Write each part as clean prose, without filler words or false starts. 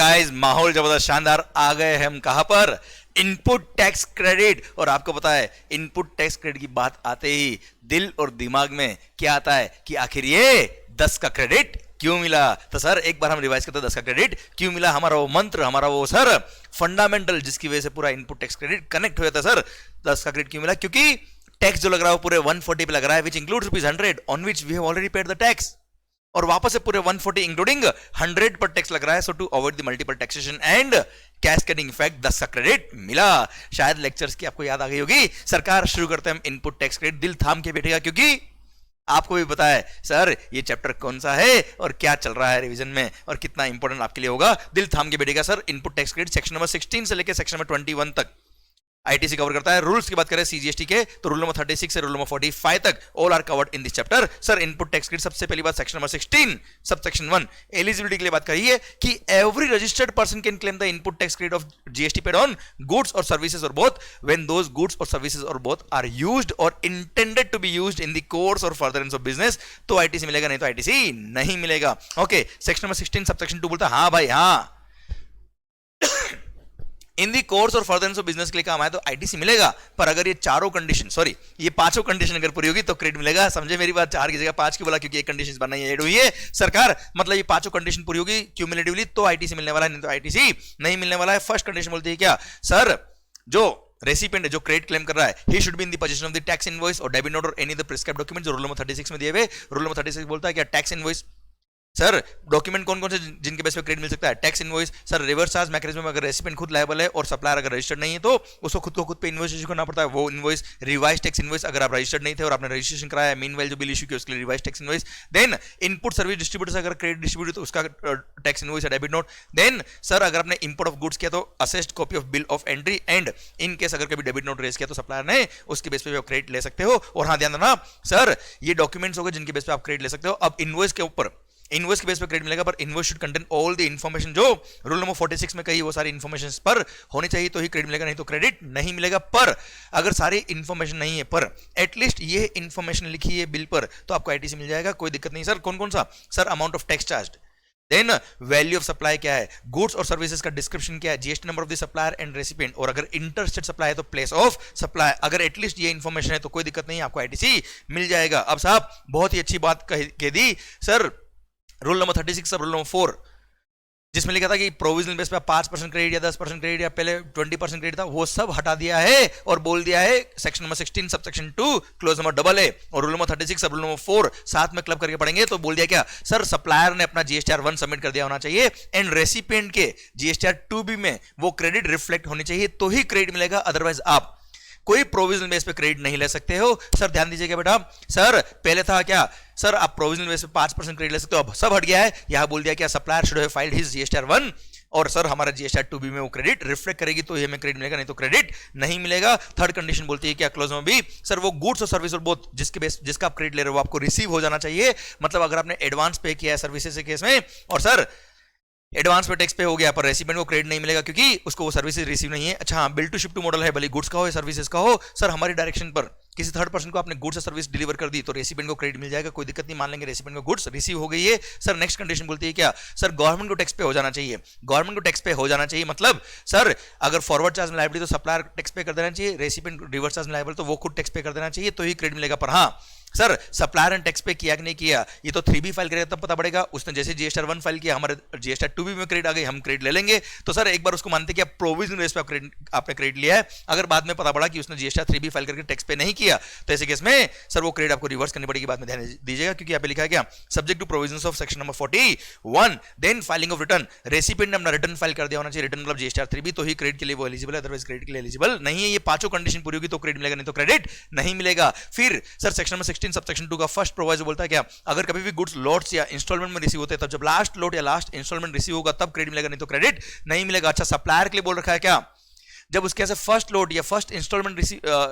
Guys, माहौल जबरदस्त शानदार। आ गए हम कहां पर? Input tax credit. और आपको पता है इनपुट टैक्स क्रेडिट की बात आते ही दिल और दिमाग में क्या आता है कि आखिर ये 10 का क्रेडिट क्यों मिला। तो सर एक बार हम रिवाइज करते हैं 10 का क्रेडिट क्यों मिला। हमारा वो मंत्र, हमारा वो सर फंडामेंटल जिसकी वजह से पूरा इनपुट टैक्स क्रेडिट कनेक्ट हो जाता है। सर 10 का क्रेडिट क्यों मिला? क्योंकि टैक्स जो लग रहा है वो पूरे 140 पे लग रहा है, which includes ₹100 on which we have already paid the tax. और वापस से पूरे 140 इंक्लूडिंग 100 पर टैक्स लग रहा है। So to avoid the multiple taxation and cascading effect 10 का क्रेडिट मिला। शायद लेक्चर्स की आपको याद आ गई होगी। सरकार शुरू करते हैं हम इनपुट टैक्स क्रेडिट। दिल थाम के बैठेगा क्योंकि आपको भी पता है सर ये चैप्टर कौन सा है और क्या चल रहा है रिवीजन में और कितना इंपॉर्टेंट आपके लिए होगा। दिल थाम के बैठेगा sir. Input tax credit section number 16 से लेकर सेक्शन नंबर 21 तक आईटीसी कवर करता है। रूल्स की बात करें सीजीएसटी के तो रूल नंबर 36 से रूल नंबर 45 तक all are covered in this chapter. Sir input tax credit सबसे पहली बात section number 16 sub section 1 eligibility के लिए बात करिए कि every registered person can claim the input tax credit of GST paid on goods और सर्विसेज और बोथ व्हेन दोस गुड्स और सर्विसेज और बोथ आर यूज्ड और intended to be used in the course और फर्दरेंस ऑफ बिजनेस। तो ITC मिलेगा, नहीं तो आईटीसी नहीं मिलेगा। Okay, section number 16 sub section 2 बोलता है हाँ भाई हाँ, इन दी कोर्स और फर्दरेंस ऑफ बिजनेस के लिए काम आया तो आईटीसी मिलेगा। पर अगर ये चारों कंडीशन, सॉरी ये पांचों कंडीशन अगर पूरी होगी तो क्रेडिट मिलेगा। समझे मेरी बात? 4 की जगह 5 की बोला क्योंकि एक कंडीशन बनना ही ऐड हुई है सरकार। मतलब ये पांचों कंडीशन पूरी होगी क्यूमुलेटिवली तो आईटीसी मिलने वाला है, नहीं तो आईटीसी नहीं मिलने वाला है। फर्स्ट कंडीशन बोलती है क्या सर, जो रेसिपिएंट है जो क्रेडिट क्लेम कर रहा है he should be in the position of the tax invoice और डेबिट नोट और एनी द प्रिस्क्राइब्ड डॉक्यूमेंट जो रूल नंबर 36 में दिए हुए। रूल नंबर 36 बोलता है क्या टैक्स इनवॉइस। सर डॉक्यूमेंट कौन कौन से जिनके बेस पे क्रेडिट मिल सकता है? Tax invoice. Sir reverse charge mechanism में अगर रेसिपिएंट खुद लायबल है और सप्लायर अगर रजिस्टर्ड नहीं है तो उसको खुद पे इनवॉइस इशू करना पड़ता है, वो इनवॉइस। रिवाइज टैक्स इनवॉइस अगर आप रजिस्टर्ड नहीं थे और आपने रजिस्ट्रेशन कराया है मीनवाइल जो बिल इशू किया उसके लिए revised tax invoice. Then input service distributor से अगर क्रेडिट डिस्ट्रीब्यूटर तो उसका टैक्स इनवॉइस है डेबिट नोट। देन सर अगर आपने इंपोर्ट ऑफ गुड्स किया तो assessed copy of bill of entry and in case अगर कभी डेबिट नोट रेज किया तो सप्लायर ने उसके बेस पे आप क्रेडिट ले सकते हो। और हाँ ध्यान देना सर ये डॉक्यूमेंट्स हो गए जिनके बेस पे आप क्रेडिट ले सकते हो। अब इनवॉइस के ऊपर इनवॉइस के बेस पे क्रेडिट मिलेगा पर invoice should contain all the information जो रूल नंबर 46 में कही वो सारी इंफॉर्मेशन पर होनी चाहिए तो ही क्रेडिट मिलेगा, नहीं तो क्रेडिट नहीं मिलेगा। पर अगर सारी इंफॉर्मेशन नहीं है पर एटलीस्ट ये इंफॉर्मेशन लिखी है बिल पर तो आपको आईटीसी मिल जाएगा, कोई दिक्कत नहीं। सर कौन कौन सा? Sir amount of tax charge, then value of supply क्या है, गुड्स और सर्विसेज का डिस्क्रिप्शन क्या है, GST number of the supplier and recipient और अगर इंटरस्टेट सप्लाई है तो प्लेस ऑफ सप्लाई। अगर एटलीस्ट ये इंफॉर्मेशन है तो कोई दिक्कत नहीं, आपको आईटीसी मिल जाएगा। अब साहब बहुत ही अच्छी बात कह दी सर, रूल नंबर 36 सब रूल नंबर 4 जिसमें लिखा था कि प्रोविजनल बेस पे 5% क्रेडिट या 10% क्रेडिट या पहले 20% क्रेडिट था वो सब हटा दिया है और बोल दिया है section number 16 sub section 2 clause number double है और रूल नंबर 36 सब रूल नंबर 4 साथ में क्लब करके पढ़ेंगे तो बोल दिया क्या सर, सप्लायर ने अपना जीएसटीआर 1 सबमिट कर दिया होना चाहिए एंड रेसिपिएंट के जीएसटीआर 2B में वो क्रेडिट रिफ्लेक्ट होनी चाहिए तो ही क्रेडिट मिलेगा, अदरवाइज आप कोई प्रोविजनल बेस पे क्रेडिट नहीं ले सकते हो। सर ध्यान दीजिएगा बेटा, सर पहले था क्या सर आप प्रोविजनल बेस पे 5% क्रेडिट ले सकते हो, अब सब हट गया है। यहां बोल दिया क्या supplier should have filed his GSTR 1 और सर हमारा जीएसटीआर 2B में वो क्रेडिट रिफ्लेक्ट करेगी तो ये हमें क्रेडिट मिलेगा, नहीं तो क्रेडिट नहीं मिलेगा। थर्ड कंडीशन बोलती है क्या क्लोज में भी सर वो गुड्स और सर्विस और बोथ जिसका आप क्रेडिट ले रहे हो वो आपको रिसीव हो जाना चाहिए। मतलब अगर आपने एडवांस पे किया है सर्विसेज के केस में और सर एडवांस पे टैक्स पे हो गया पर रेसिपिएंट को क्रेडिट नहीं मिलेगा क्योंकि उसको वो सर्विसेज रिसीव नहीं है। अच्छा हाँ, bill to ship to model है, भले गुड्स का हो या सर्विसेज का हो, सर हमारी डायरेक्शन पर किसी थर्ड पर्सन को आपने गुड्स और सर्विस डिलीवर कर दी तो रेसिपिएंट को क्रेडिट मिल जाएगा, कोई दिक्कत नहीं। मान लेंगे रेसिपिएंट को गुड्स रिसीव हो गई है। सर नेक्स्ट कंडीशन बोलती है क्या सर, गवर्नमेंट को टैक्स पे हो जाना चाहिए। गवर्नमेंट को टैक्स पे हो जाना चाहिए मतलब सर अगर फॉरवर्ड चार्ज में लायबिलिटी तो सप्लायर टैक्स पे कर देना चाहिए, रेसिपिएंट रिवर्स चार्ज में लायबल तो वो खुद टैक्स पे कर देना चाहिए तो ही क्रेडिट मिलेगा। पर हाँ सर सप्लायर ने टैक्स पे किया कि नहीं किया ये तो 3B फाइल करेगा तब पता पड़ेगा। उसने जैसे जीएसटीआर 1 फाइल किया हमारे जीएसटीआर 2B में क्रेडिट आ गई, हम क्रेडिट ले लेंगे। तो सर एक बार उसको मानते कि प्रोविजनल बेस पे आपने क्रेडिट लिया है, अगर बाद में पता पड़ा कि उसने जीएसटीआर 3B फाइल करके टैक्स पे नहीं किया तो ऐसे केस में सर वो क्रेडिट आपको रिवर्स करनी पड़ेगी। बाद में ध्यान दीजिएगा क्योंकि यहाँ पे लिखा है क्या subject to provisions of section number 41 then filing of return. Recipient ने अपना रिटर्न फाइल कर दिया होना चाहिए, रिटर्न मतलब जीएसटीआर 3B तो ही क्रेडिट के लिए वो एलिजिबल है, अदरवाइज क्रेडिट के लिए एलिजिबल नहीं है। ये पांचों कंडीशन पूरी होगी तो क्रेडिट मिलेगा, नहीं तो क्रेडिट नहीं मिलेगा। फिर sir section number 16 sub section 2 का फर्स्ट प्रोवाइजर बोलता है क्या अगर कभी भी गुड्स लॉट्स या इंस्टॉलमेंट में रिसीव होते हैं तब जब लास्ट लॉट या लास्ट इंस्टॉलमेंट रिसीव होगा तब क्रेडिट मिलेगा, नहीं तो क्रेडिट नहीं मिलेगा। अच्छा सप्लायर के लिए बोल रखा है क्या जब उसके से फर्स्ट लोड या फर्स्ट इंस्टॉलमेंट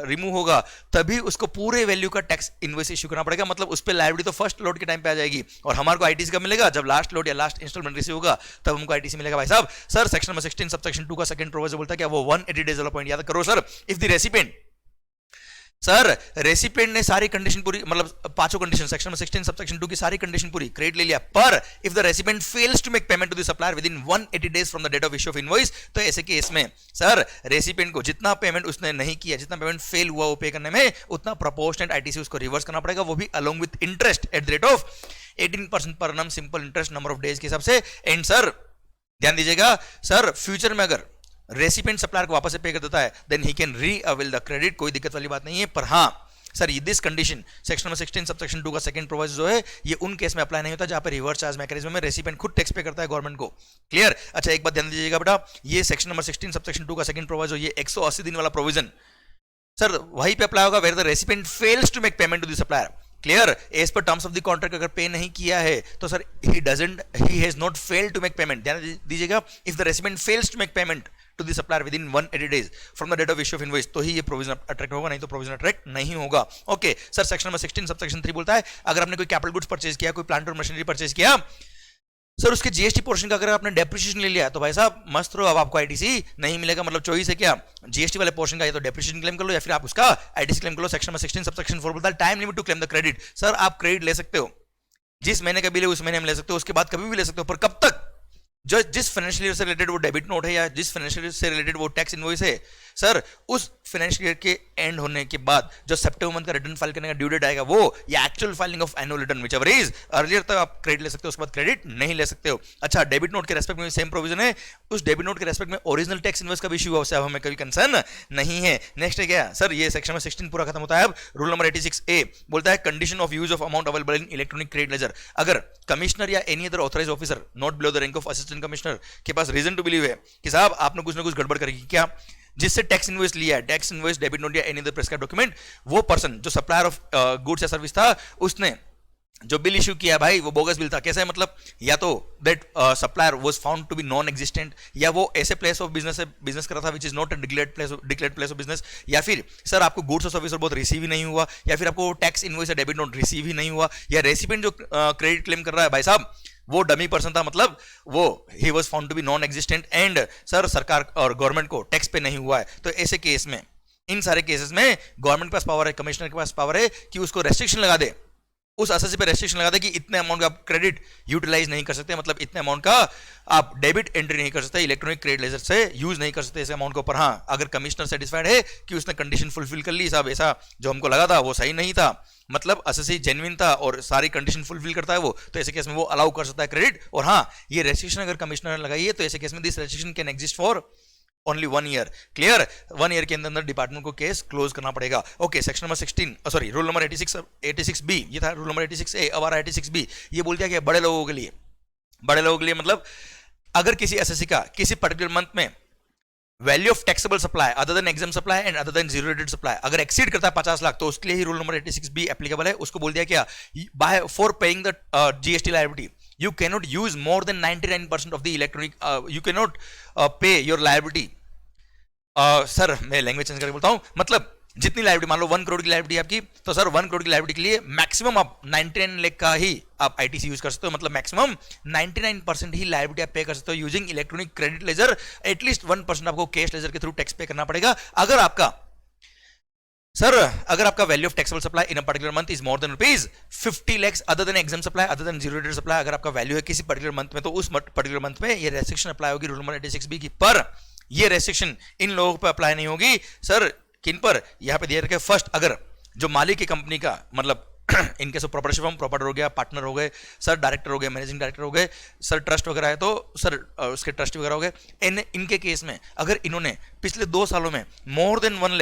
रिमूव होगा तभी उसको पूरे वैल्यू का टैक्स इनवॉइस इशू करना पड़ेगा, मतलब उस पे लायबिलिटी तो फर्स्ट लोड के टाइम पे आ जाएगी और हमारे को आईटीसी कब मिलेगा जब लास्ट लोड या लास्ट इंस्टॉलमेंट रिसीव होगा तब हमको आईटीसी मिलेगा भाई साहब। Sir section number 16 sub section 2 का सेकंड प्रोविजन बोलता है क्या वो 180 डेज वाला पॉइंट याद करो sir, if the recipient sir recipient ने सारी कंडीशन पूरी, मतलब पांचों कंडीशन सेक्शन 16 सबसेक्शन 2 की सारी कंडीशन पूरी, क्रेडिट ले लिया, पर if the recipient fails to make payment to the supplier within 180 days from the date of issue of invoice, तो ऐसे केस में सर रेसिपिएंट को जितना पेमेंट उसने नहीं किया, जितना पेमेंट फेल हुआ वो पे करने में, उतना प्रोपोर्शनेट आईटीसी उसको रिवर्स करना पड़ेगा, वो भी along with interest at the rate of 18% पर annum simple interest number of days के हिसाब से। एंड सर ध्यान दीजिएगा, सर फ्यूचर में अगर रेसिपिएंट सप्लायर को वापस से पे कर देता है then he can re avail the credit, कोई दिक्कत वाली बात नहीं है। पर हाँ सर ये this condition section number 16 subsection 2 का सेकंड प्रोविजन जो है ये उन केस में अप्लाई नहीं होता जहां पर रिवर्स चार्ज मैकेनिज्म में रेसिपिएंट खुद टैक्स पे करता है गवर्नमेंट को। क्लियर? अच्छा एक बात ध्यान दीजिएगा बेटा, ये सेक्शन नंबर 16 सबसेक्शन 2 का सेकंड प्रोविजन, ये 180 दिन वाला प्रोविजन सर वहीं पे अप्लाई होगा where the recipient fails to make payment to the supplier. Clear? As per terms of the contract अगर पे नहीं किया है तो sir he has not failed to make payment. ध्यान दीजिएगा, if the recipient fails to make payment to the supplier within 180 days from the date of issue of invoice, तो ही ये प्रोविजन अट्रैक्ट होगा, नहीं तो प्रोविजन अट्रैक्ट नहीं होगा। Okay sir section number 16 subsection 3 बोलता है अगर आपने कोई कैपिटल गुड्स परचेज किया, कोई प्लांट और मशीनरी परचेज किया सर, उसके जीएसटी पोर्शन का अगर आपने डेप्रिसिएशन ले लिया तो भाई साहब मस्त रहो, अब आपको आईटीसी नहीं मिलेगा। मतलब चॉइस है क्या, जीएसटी वाले पोर्शन का या तो डेप्रिसिएशन क्लेम कर लो या फिर आप उसका आईटीसी क्लेम कर लो। सेक्शन नंबर 16 सबसेक्शन 4 बोलता है time limit to claim the credit. Sir आप क्रेडिट ले सकते हो, जिस महीने का बिल है उस महीने में ले सकते हो, उसके बाद कभी भी ले सकते हो, पर कब तक? जो जिस फाइनेंशियल ईयर से रिलेटेड वो डेबिट नोट है या जिस फाइनेंशियल ईयर से रिलेटेड वो टैक्स इनवॉइस है सर, उस फाइनेंशियल ईयर के एंड होने के बाद जो सितंबर मंथ का रिटर्न फाइल करने का ड्यू डेट आएगा वो, या actual filing of annual return whichever is earlier तक आप क्रेडिट ले सकते हो, उसके बाद क्रेडिट नहीं ले सकते हो। अच्छा डेबिट नोट के रेस्पेक्ट में सेम प्रोविजन है, उस डेबिट नोट के रेस्पेक्ट में ओरिजिनल टैक्स इनवॉइस का भी इशू हुआ उससे अब हमें कोई कंसर्न नहीं है। नेक्स्ट है क्या सर, ये सेक्शन में 16 पूरा खत्म होता है। अब रूल नंबर 86A बोलता है condition of use of amount available in electronic credit ledger. अगर कमिश्नर या any other authorise officer not below the rank of assistant commissioner के पास रीजन टू बिलीव है कि साहब आपने कुछ ना कुछ गड़बड़ करेगी क्या, जिससे टैक्स इनवॉइस लिया है, टैक्स इनवॉइस डेबिट नोट या एनी अदर प्रेस्क्राइब्ड डॉक्यूमेंट, वो पर्सन जो सप्लायर ऑफ गुड्स या सर्विस था उसने जो बिल इशू किया भाई वो बोगस बिल था। कैसे? मतलब या तो that supplier was found to be non existent, या वो ऐसे प्लेस ऑफ बिजनेस से बिजनेस कर रहा था which is not a declared place of business, या फिर सर आपको गुड्स और सर्विस बहुत रिसीव ही नहीं हुआ, या फिर आपको टैक्स इनवॉइस या डेबिट नोट रिसीव ही नहीं हुआ, या रेसिपिएंट जो क्रेडिट क्लेम कर रहा है भाई साहब वो डमी पर्सन था, मतलब वो he was found to be non existent and sir सरकार और गवर्नमेंट को टैक्स पे नहीं हुआ है। तो ऐसे केस में, इन सारे केसेस में गवर्नमेंट के पास पावर है, कमिश्नर के पास पावर है कि उसको रेस्ट्रिक्शन लगा दे, उस एसएससी पे रेस्ट्रिक्शन लगा दे कि इतने अमाउंट का आप क्रेडिट यूटिलाइज नहीं कर सकते, मतलब इतने अमाउंट का आप डेबिट एंट्री नहीं कर सकते, इलेक्ट्रॉनिक क्रेडिट लेजर से यूज नहीं कर सकते इस अमाउंट को। पर हाँ अगर कमिश्नर सेटिस्फाइड है कि उसने कंडीशन फुलफिल कर ली, साहब ऐसा जो हमको लगा था वो सही नहीं था, मतलब एसएससी जेन्युइन था और सारी कंडीशन फुलफिल करता है वो, तो ऐसे केस में वो अलाउ कर सकता है क्रेडिट। और हाँ ये रेस्ट्रिक्शन अगर कमिश्नर ने लगाई है तो ऐसे केस में this restriction can exist for only 1 year. Clear? 1 year के अंदर डिपार्टमेंट को केस क्लोज करना पड़ेगा। Okay section number 16 sorry rule number 86B, ये था रूल नंबर 86A, अब आ रहा है 86B। ये बोल दिया कि बड़े लोगों के लिए, बड़े लोगों के लिए मतलब अगर किसी एसएससी का किसी पर्टिकुलर मंथ में value of taxable supply other than exempt supply and other than zero rated supply अगर एक्सीड करता है 50 लाख, तो उसके लिए ही रूल नंबर 86B एप्लीकेबल है। उसको बोल दिया क्या, by for paying the GST liability you cannot use more than 99% of the electronic you cannot pay your liability। Sir मैं लैंग्वेज चेंज करके बोलता हूं, मतलब जितनी लायबिलिटी, मान लो 1 करोड़ की लायबिलिटी आपकी, तो सर 1 करोड़ की लायबिलिटी के लिए मैक्सिमम आप 99 लाख का ही आप आईटीसी यूज कर सकते हो, मतलब मैक्सिमम 99% ही लायबिलिटी आप पे कर सकते हो using electronic credit laser. At least 1% आपको कैश लेजर के थ्रू टैक्स पे करना पड़ेगा। अगर आपका value of taxable supply in a particular month is more than ₹50 lakhs other than exempt supply other than zero rated supply, अगर आपका वैल्यू है किसी पर्टिकुलर मंथ में, तो उस पर्टिकुलर मंथ में ये रेस्ट्रिक्शन अप्लाई होगी रूल नंबर 86B की। पर ये रेस्ट्रिक्शन इन लोगों पर अप्लाई नहीं होगी सर, किन पर? यहां पे दिया रखे फर्स्ट, अगर जो मालिक की कंपनी का, मतलब इनके सब प्रॉपर्टी फर्म, प्रॉपर्टर हो गया, पार्टनर हो गए, सर डायरेक्टर हो गए, मैनेजिंग डायरेक्टर हो गए, सर ट्रस्ट वगैरह है तो सर उसके ट्रस्ट वगैरह हो गए। इनके केस में अगर इन्होंने पिछले 2 सालों में more than 1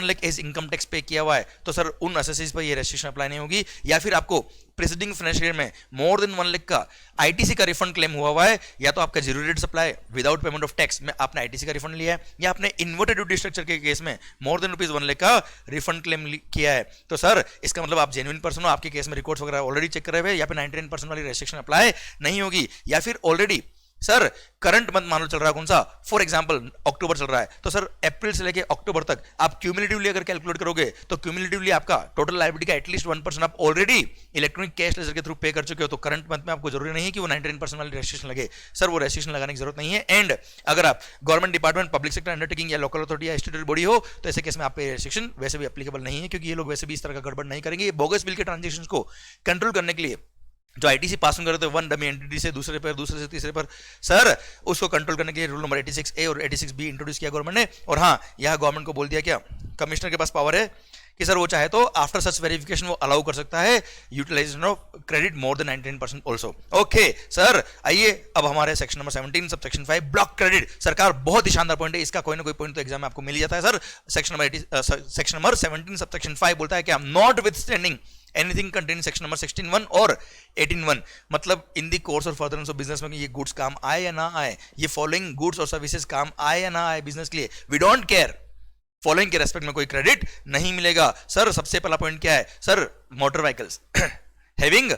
lakh as income tax pay किया हुआ है तो सर उन एसएससीज पर ये रेस्ट्रिक्शन अप्लाई नहीं होगी। या फिर आपको प्रीसीडिंग फाइनेंशियल ईयर में मोर देन 1 लाख का आईटीसी का रिफंड क्लेम हुआ है, या तो आपका zero rate supply without payment of tax में आपने आईटीसी का रिफंड लिया है, या आपने इन्वर्टेड ड्यूटी स्ट्रक्चर के केस में मोर देन ₹1 लाख का रिफंड क्लेम किया है, तो सर इसका मतलब आप जेन्युइन पर्सन हो, आपके केस में रिकॉर्ड्स वगैरह ऑलरेडी चेक कर रहे हुए, या फिर 99% वाली रेस्ट्रिक्शन अप्लाई नहीं होगी। या फिर ऑलरेडी सर करंट मंथ मान लो चल रहा है कौन सा, फॉर एग्जांपल अक्टूबर चल रहा है, तो सर अप्रैल से लेके अक्टूबर तक आप क्यूमुलेटिवली अगर कैलकुलेट करोगे तो क्यूमुलेटिवली आपका टोटल लायबिलिटी का एटलीस्ट 1% आप ऑलरेडी इलेक्ट्रॉनिक कैश लेजर के थ्रू पे कर चुके हो, तो करंट मंथ में आपको जरूरी नहीं है कि वो 99% वाली रेस्ट्रिक्शन लगे, सर वो रेस्ट्रिक्शन लगाने की जरूरत नहीं है। एंड अगर आप government department, public sector undertaking या लोकल अथॉरिटी या स्टेटरी बॉडी हो तो ऐसे केस में आप पे रेस्ट्रिक्शन वैसे भी एप्लीकेबल नहीं है, क्योंकि ये लोग वैसे भी इस तरह का गड़बड़ नहीं करेंगे। ये बोगस बिल के ट्रांजेक्शन को कंट्रोल करने के लिए जो आईटीसी पास ऑन करते हैं वन डमी एंटिटी से दूसरे पर, दूसरे से तीसरे पर, सर उसको कंट्रोल करने के लिए रूल नंबर 86A और 86B इंट्रोड्यूस किया गवर्नमेंट ने। और हाँ, यह गवर्नमेंट को बोल दिया क्या, कमिश्नर के पास पावर है कि सर वो चाहे तो आफ्टर सच वेरिफिकेशन वो अलाउ कर सकता है utilisation of credit more than 99% also. Okay sir, आइए अब हमारे section number 17 subsection 5 block credit. सरकार बहुत ही शानदार पॉइंट है, इसका कोई ना कोई पॉइंट तो एग्जाम में आपको मिल ही जाता है। सर सेक्शन नंबर 17 सबसेक्शन 5 बोलता है क्या, not with standing anything contain section number 16(1) और 18(1), मतलब इन दी कोर्स और फर्दरेंस ऑफ बिजनेस में ये गुड्स काम आए या ना आए, ये फॉलोइंग गुड्स और सर्विसेज काम आए या ना आए बिजनेस के लिए, वी डोंट केयर, फॉलोइंग के रेस्पेक्ट में कोई क्रेडिट नहीं मिलेगा। सर सबसे पहला पॉइंट क्या है, सर मोटर व्हीकल्स हैविंग,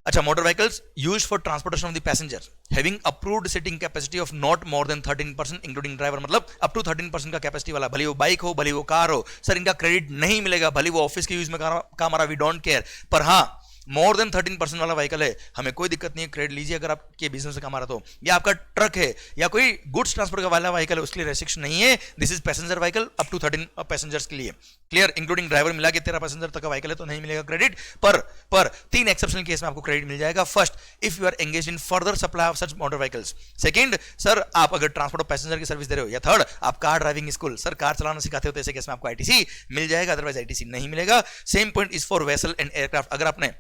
अच्छा motor vehicles used for transportation of the passenger having approved seating capacity of not more than 13% including driver, मतलब अप टू 13% का कैपेसिटी वाला, भले वो बाइक हो भले वो कार हो, सर इनका क्रेडिट नहीं मिलेगा, भले वो ऑफिस के यूज में काम आ रहा, वी डोंट केयर। पर हाँ, मोर देन 13% वाला व्हीकल है, हमें कोई दिक्कत नहीं है, क्रेडिट लीजिए अगर आपके बिजनेस से काम आ रहा तो, या आपका ट्रक है या कोई गुड्स ट्रांसपोर्ट का वाला व्हीकल है उसके लिए रेस्ट्रिक्शन नहीं है, this is passenger vehicle up to 13 passengers के लिए, क्लियर, इंक्लूडिंग ड्राइवर मिला के 13 पैसेंजर तक का व्हीकल है तो नहीं मिलेगा क्रेडिट। पर 3 एक्सेप्शनल केस में आपको क्रेडिट मिल जाएगा। First, if you are engage in further supply of such motor vehicles, second sir आप अगर ट्रांसपोर्ट ऑफ पैसेंजर की सर्विस दे रहे हो, या थर्ड आप car driving school, sir car चलाना सिखाते हो तो ऐसे केस में आपको आईटीसी मिल जाएगा, अदरवाइज आईटीसी नहीं मिलेगा। Same point is for vessel and aircraft, अगर आपने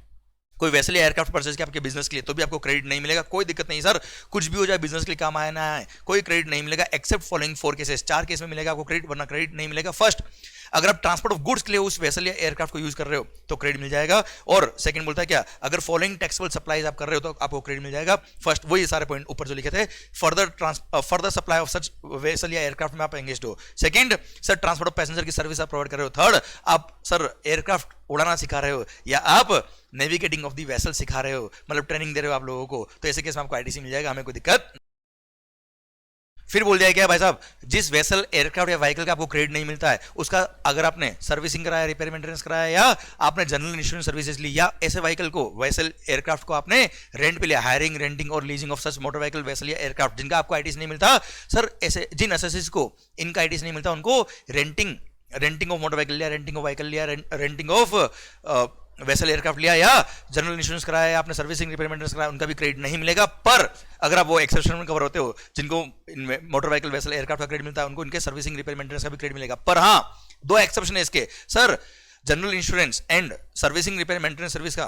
कोई वैसे एयरक्राफ्ट परचेज किया आपके बिजनेस के लिए तो भी आपको क्रेडिट नहीं मिलेगा, कोई दिक्कत नहीं सर, कुछ भी हो जाए बिजनेस के लिए काम आया ना आए कोई क्रेडिट नहीं मिलेगा, एक्सेप्ट फॉलोइंग 4 केसेस, 4 केस में मिलेगा आपको क्रेडिट, वरना क्रेडिट नहीं मिलेगा। फर्स्ट, अगर आप ट्रांसपोर्ट ऑफ गुड्स के लिए उस वेसल या एयरक्राफ्ट को यूज कर रहे हो तो क्रेडिट मिल जाएगा, और सेकंड बोलता है क्या, अगर फॉलोइंग टैक्सेबल सप्लाईज आप कर रहे हो तो आपको क्रेडिट मिल जाएगा। फर्स्ट वो ये सारे पॉइंट ऊपर जो लिखे थे, further supply of such vessel या एयरक्राफ्ट में आप एंगेज्ड हो, second sir transport of passenger की सर्विस आप प्रोवाइड कर रहे हो, थर्ड आप सर एयरक्राफ्ट उड़ाना सिखा रहे हो या आप नेविगेटिंग ऑफ दी वेसल सिखा रहे हो, मतलब ट्रेनिंग दे रहे हो आप लोगों को, तो ऐसे केस में आपको आईटीसी मिल जाएगा, हमें कोई दिक्कत। फिर बोल दिया क्या भाई साहब, जिस वेसल एयरक्राफ्ट या व्हीकल का आपको क्रेडिट नहीं मिलता है उसका अगर आपने सर्विसिंग कराया, रिपेयर मेंटेनेंस कराया, या आपने जनरल इंश्योरेंस सर्विसेज ली, या ऐसे व्हीकल को वेसल एयरक्राफ्ट को आपने रेंट पे लिया, हायरिंग रेंटिंग और leasing of such motor vehicle vessel या एयरक्राफ्ट जिनका आपको आईटीसी नहीं मिलता, सर ऐसे जिन असेसिस को इनका आईटीसी नहीं मिलता उनको रेंटिंग ऑफ मोटर व्हीकल लिया, रेंटिंग ऑफ व्हीकल लिया, रेंटिंग ऑफ वेसल एयरक्राफ्ट लिया, या जनरल इंश्योरेंस कराया, या आपने सर्विसिंग रिपेयर मेंटेनेंस कराया, उनका भी क्रेडिट नहीं मिलेगा। पर अगर आप वो एक्सेप्शन में कवर होते हो जिनको मोटर व्हीकल वेसल एयरक्राफ्ट का क्रेडिट मिलता है उनको इनके सर्विसिंग रिपेयर मेंटेनेंस का भी क्रेडिट मिलेगा। पर हाँ, 2 एक्सेप्शन है इसके, sir general insurance and servicing repair maintenance service का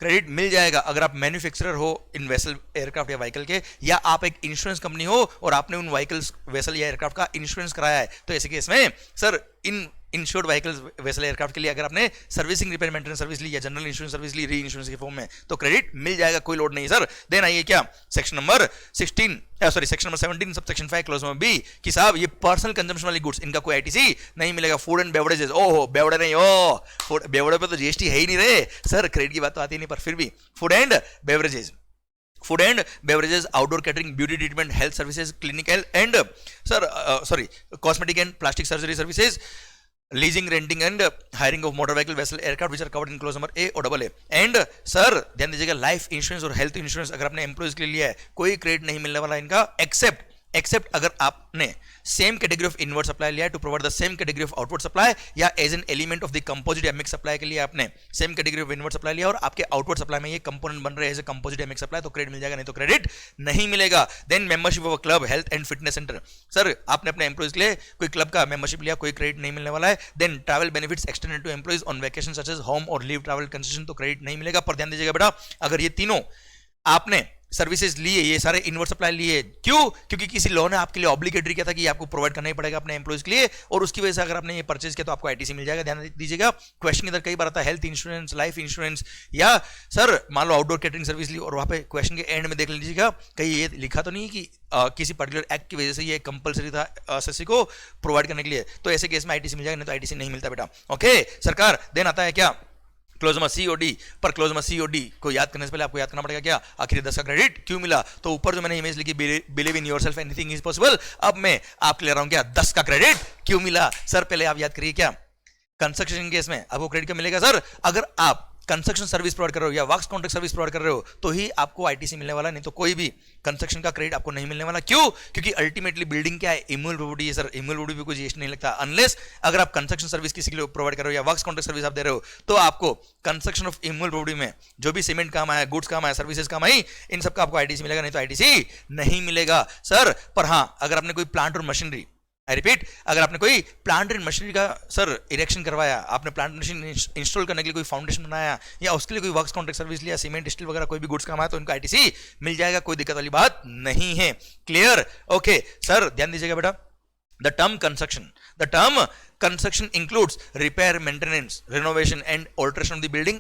क्रेडिट मिल जाएगा अगर आप मैन्युफैक्चरर हो इन वेसल एयरक्राफ्ट या व्हीकल के, या आप एक इंश्योरेंस कंपनी हो और आपने उन व्हीकल्स वेसल या एयरक्राफ्ट का इंश्योरेंस कराया है, तो ऐसे केस में सर इन इंश्योर्ड व्हीकल्स वेसल एयरक्राफ्ट के लिए अगर आपने सर्विसिंग रिपेयर मेंटेनेंस सर्विस ली या जनरल इंश्योरेंस सर्विस ली री इंश्योरेंस के फॉर्म में तो क्रेडिट मिल जाएगा, कोई लोड नहीं सर। देन आइए क्या, section number 17 subsection 5 clause number B कि साहब ये पर्सनल कंजम्पशन वाली गुड्स इनका कोई आईटीसी नहीं मिलेगा। फूड एंड बेवरेजेस, ओहो बेवड़े नहीं, फूड बेवड़े पे तो जीएसटी है ही नहीं रे सर, क्रेडिट की बात तो आती नहीं, पर फिर भी food and beverages, outdoor catering, beauty treatment, health services, clinical and cosmetic and plastic surgery services, leasing, renting and hiring of motor vehicle vessel aircraft which are covered in clause number A और AA। And sir ध्यान दीजिएगा, life insurance और health insurance अगर आपने employees के लिए लिया है कोई क्रेडिट नहीं मिलने वाला इनका, एक्सेप्ट अगर आपने same category of inward supply लिया है to provide the same category of outward supply, या as an element of the composite या मिक्स सप्लाई के लिए आपने same category of inward supply लिया और आपके आउटवर्ड सप्लाई में ये कंपोनेंट बन रहे हैं एज ए कंपोजिट या मिक्स सप्लाई, तो क्रेडिट मिल जाएगा, नहीं तो क्रेडिट नहीं मिलेगा। Then membership of club, health and fitness centre, sir आपने अपने एम्प्लॉइज के लिए कोई क्लब का मेंबरशिप लिया, कोई क्रेडिट नहीं मिलने वाला है। Then travel benefits extended to employees on vacation such as home और लीव ट्रैवल कंसेशन, तो क्रेडिट नहीं मिलेगा। पर ध्यान दीजिएगा बेटा, अगर ये तीनों आपने सर्विसेज लिए, ये सारे इनवर्ट सप्लाई लिए, क्यों? क्योंकि किसी लॉ ने आपके लिए ऑब्लिगेटरी किया था कि आपको प्रोवाइड करना ही पड़ेगा अपने एम्प्लॉइज के लिए, और उसकी वजह से अगर आपने ये परचेज किया तो आपको आईटीसी मिल जाएगा। ध्यान दीजिएगा, क्वेश्चन इधर कई बार आता है हेल्थ इंश्योरेंस, लाइफ इंश्योरेंस, या सर मान लो आउटडोर कैटरिंग सर्विस ली और वहां पे क्वेश्चन के एंड में देख लीजिएगा कहीं ये लिखा तो नहीं कि किसी पर्टिकुलर एक्ट की वजह से ये कंपलसरी था एसएससी को प्रोवाइड करने के लिए, तो ऐसे केस में आईटीसी मिल जाएगा, नहीं तो आईटीसी नहीं मिलता बेटा। ओके सरकार। देन आता है क्या, क्लोजमा सीओडी, पर क्लोजमा सीओडी को याद करने से पहले आपको याद करना पड़ेगा क्या, आखिर 10 का क्रेडिट क्यों मिला। तो ऊपर जो मैंने इमेज लिखी, believe in yourself anything is possible, अब मैं आपके ले रहा हूं क्या, 10 का क्रेडिट क्यों मिला। सर पहले आप याद करिए क्या, कंस्ट्रक्शन केस में आपको क्रेडिट क्यों मिलेगा। सर अगर आप कंस्ट्रक्शन सर्विस प्रोवाइड कर रहे हो या वर्क्स कॉन्ट्रैक्ट सर्विस प्रोवाइड कर रहे हो तो ही आपको आईटीसी मिलने वाला, नहीं तो कोई भी कंस्ट्रक्शन का क्रेडिट आपको नहीं मिलने वाला। क्यों, क्योंकि अल्टीमेटली बिल्डिंग क्या है, इम्यूल प्रॉपर्टी है। सर इम्यूल प्रॉपर्टी भी कोई जीएसटी नहीं लगता अनलेस अगर आप कंस्ट्रक्शन सर्विस किसी के लिए प्रोवाइड कर रहे हो या वर्क्स कॉन्ट्रैक्ट सर्विस आप दे रहे हो तो आपको कंस्ट्रक्शन ऑफ इम्यूल प्रॉपर्टी में जो भी सीमेंट काम आया, गुड्स काम आया, सर्विसेज काम आई, इन सबका आपको आईटीसी मिलेगा, नहीं तो आईटीसी नहीं मिलेगा। सर पर हाँ, अगर आपने कोई प्लांट और मशीनरी, आई रिपीट, अगर आपने कोई प्लांट एंड मशीनरी का सर इरेक्शन करवाया, आपने प्लांट मशीन इंस्टॉल करने के लिए कोई फाउंडेशन बनाया या उसके लिए कोई वर्क्स कॉन्ट्रैक्ट सर्विस लिया, सीमेंट स्टील वगैरह कोई भी गुड्स काम आया तो इनका आईटीसी मिल जाएगा, कोई दिक्कत वाली बात नहीं है। क्लियर, ओके सर ध्यान दीजिएगा बेटा, the term construction includes repair, maintenance, renovation and alteration of the building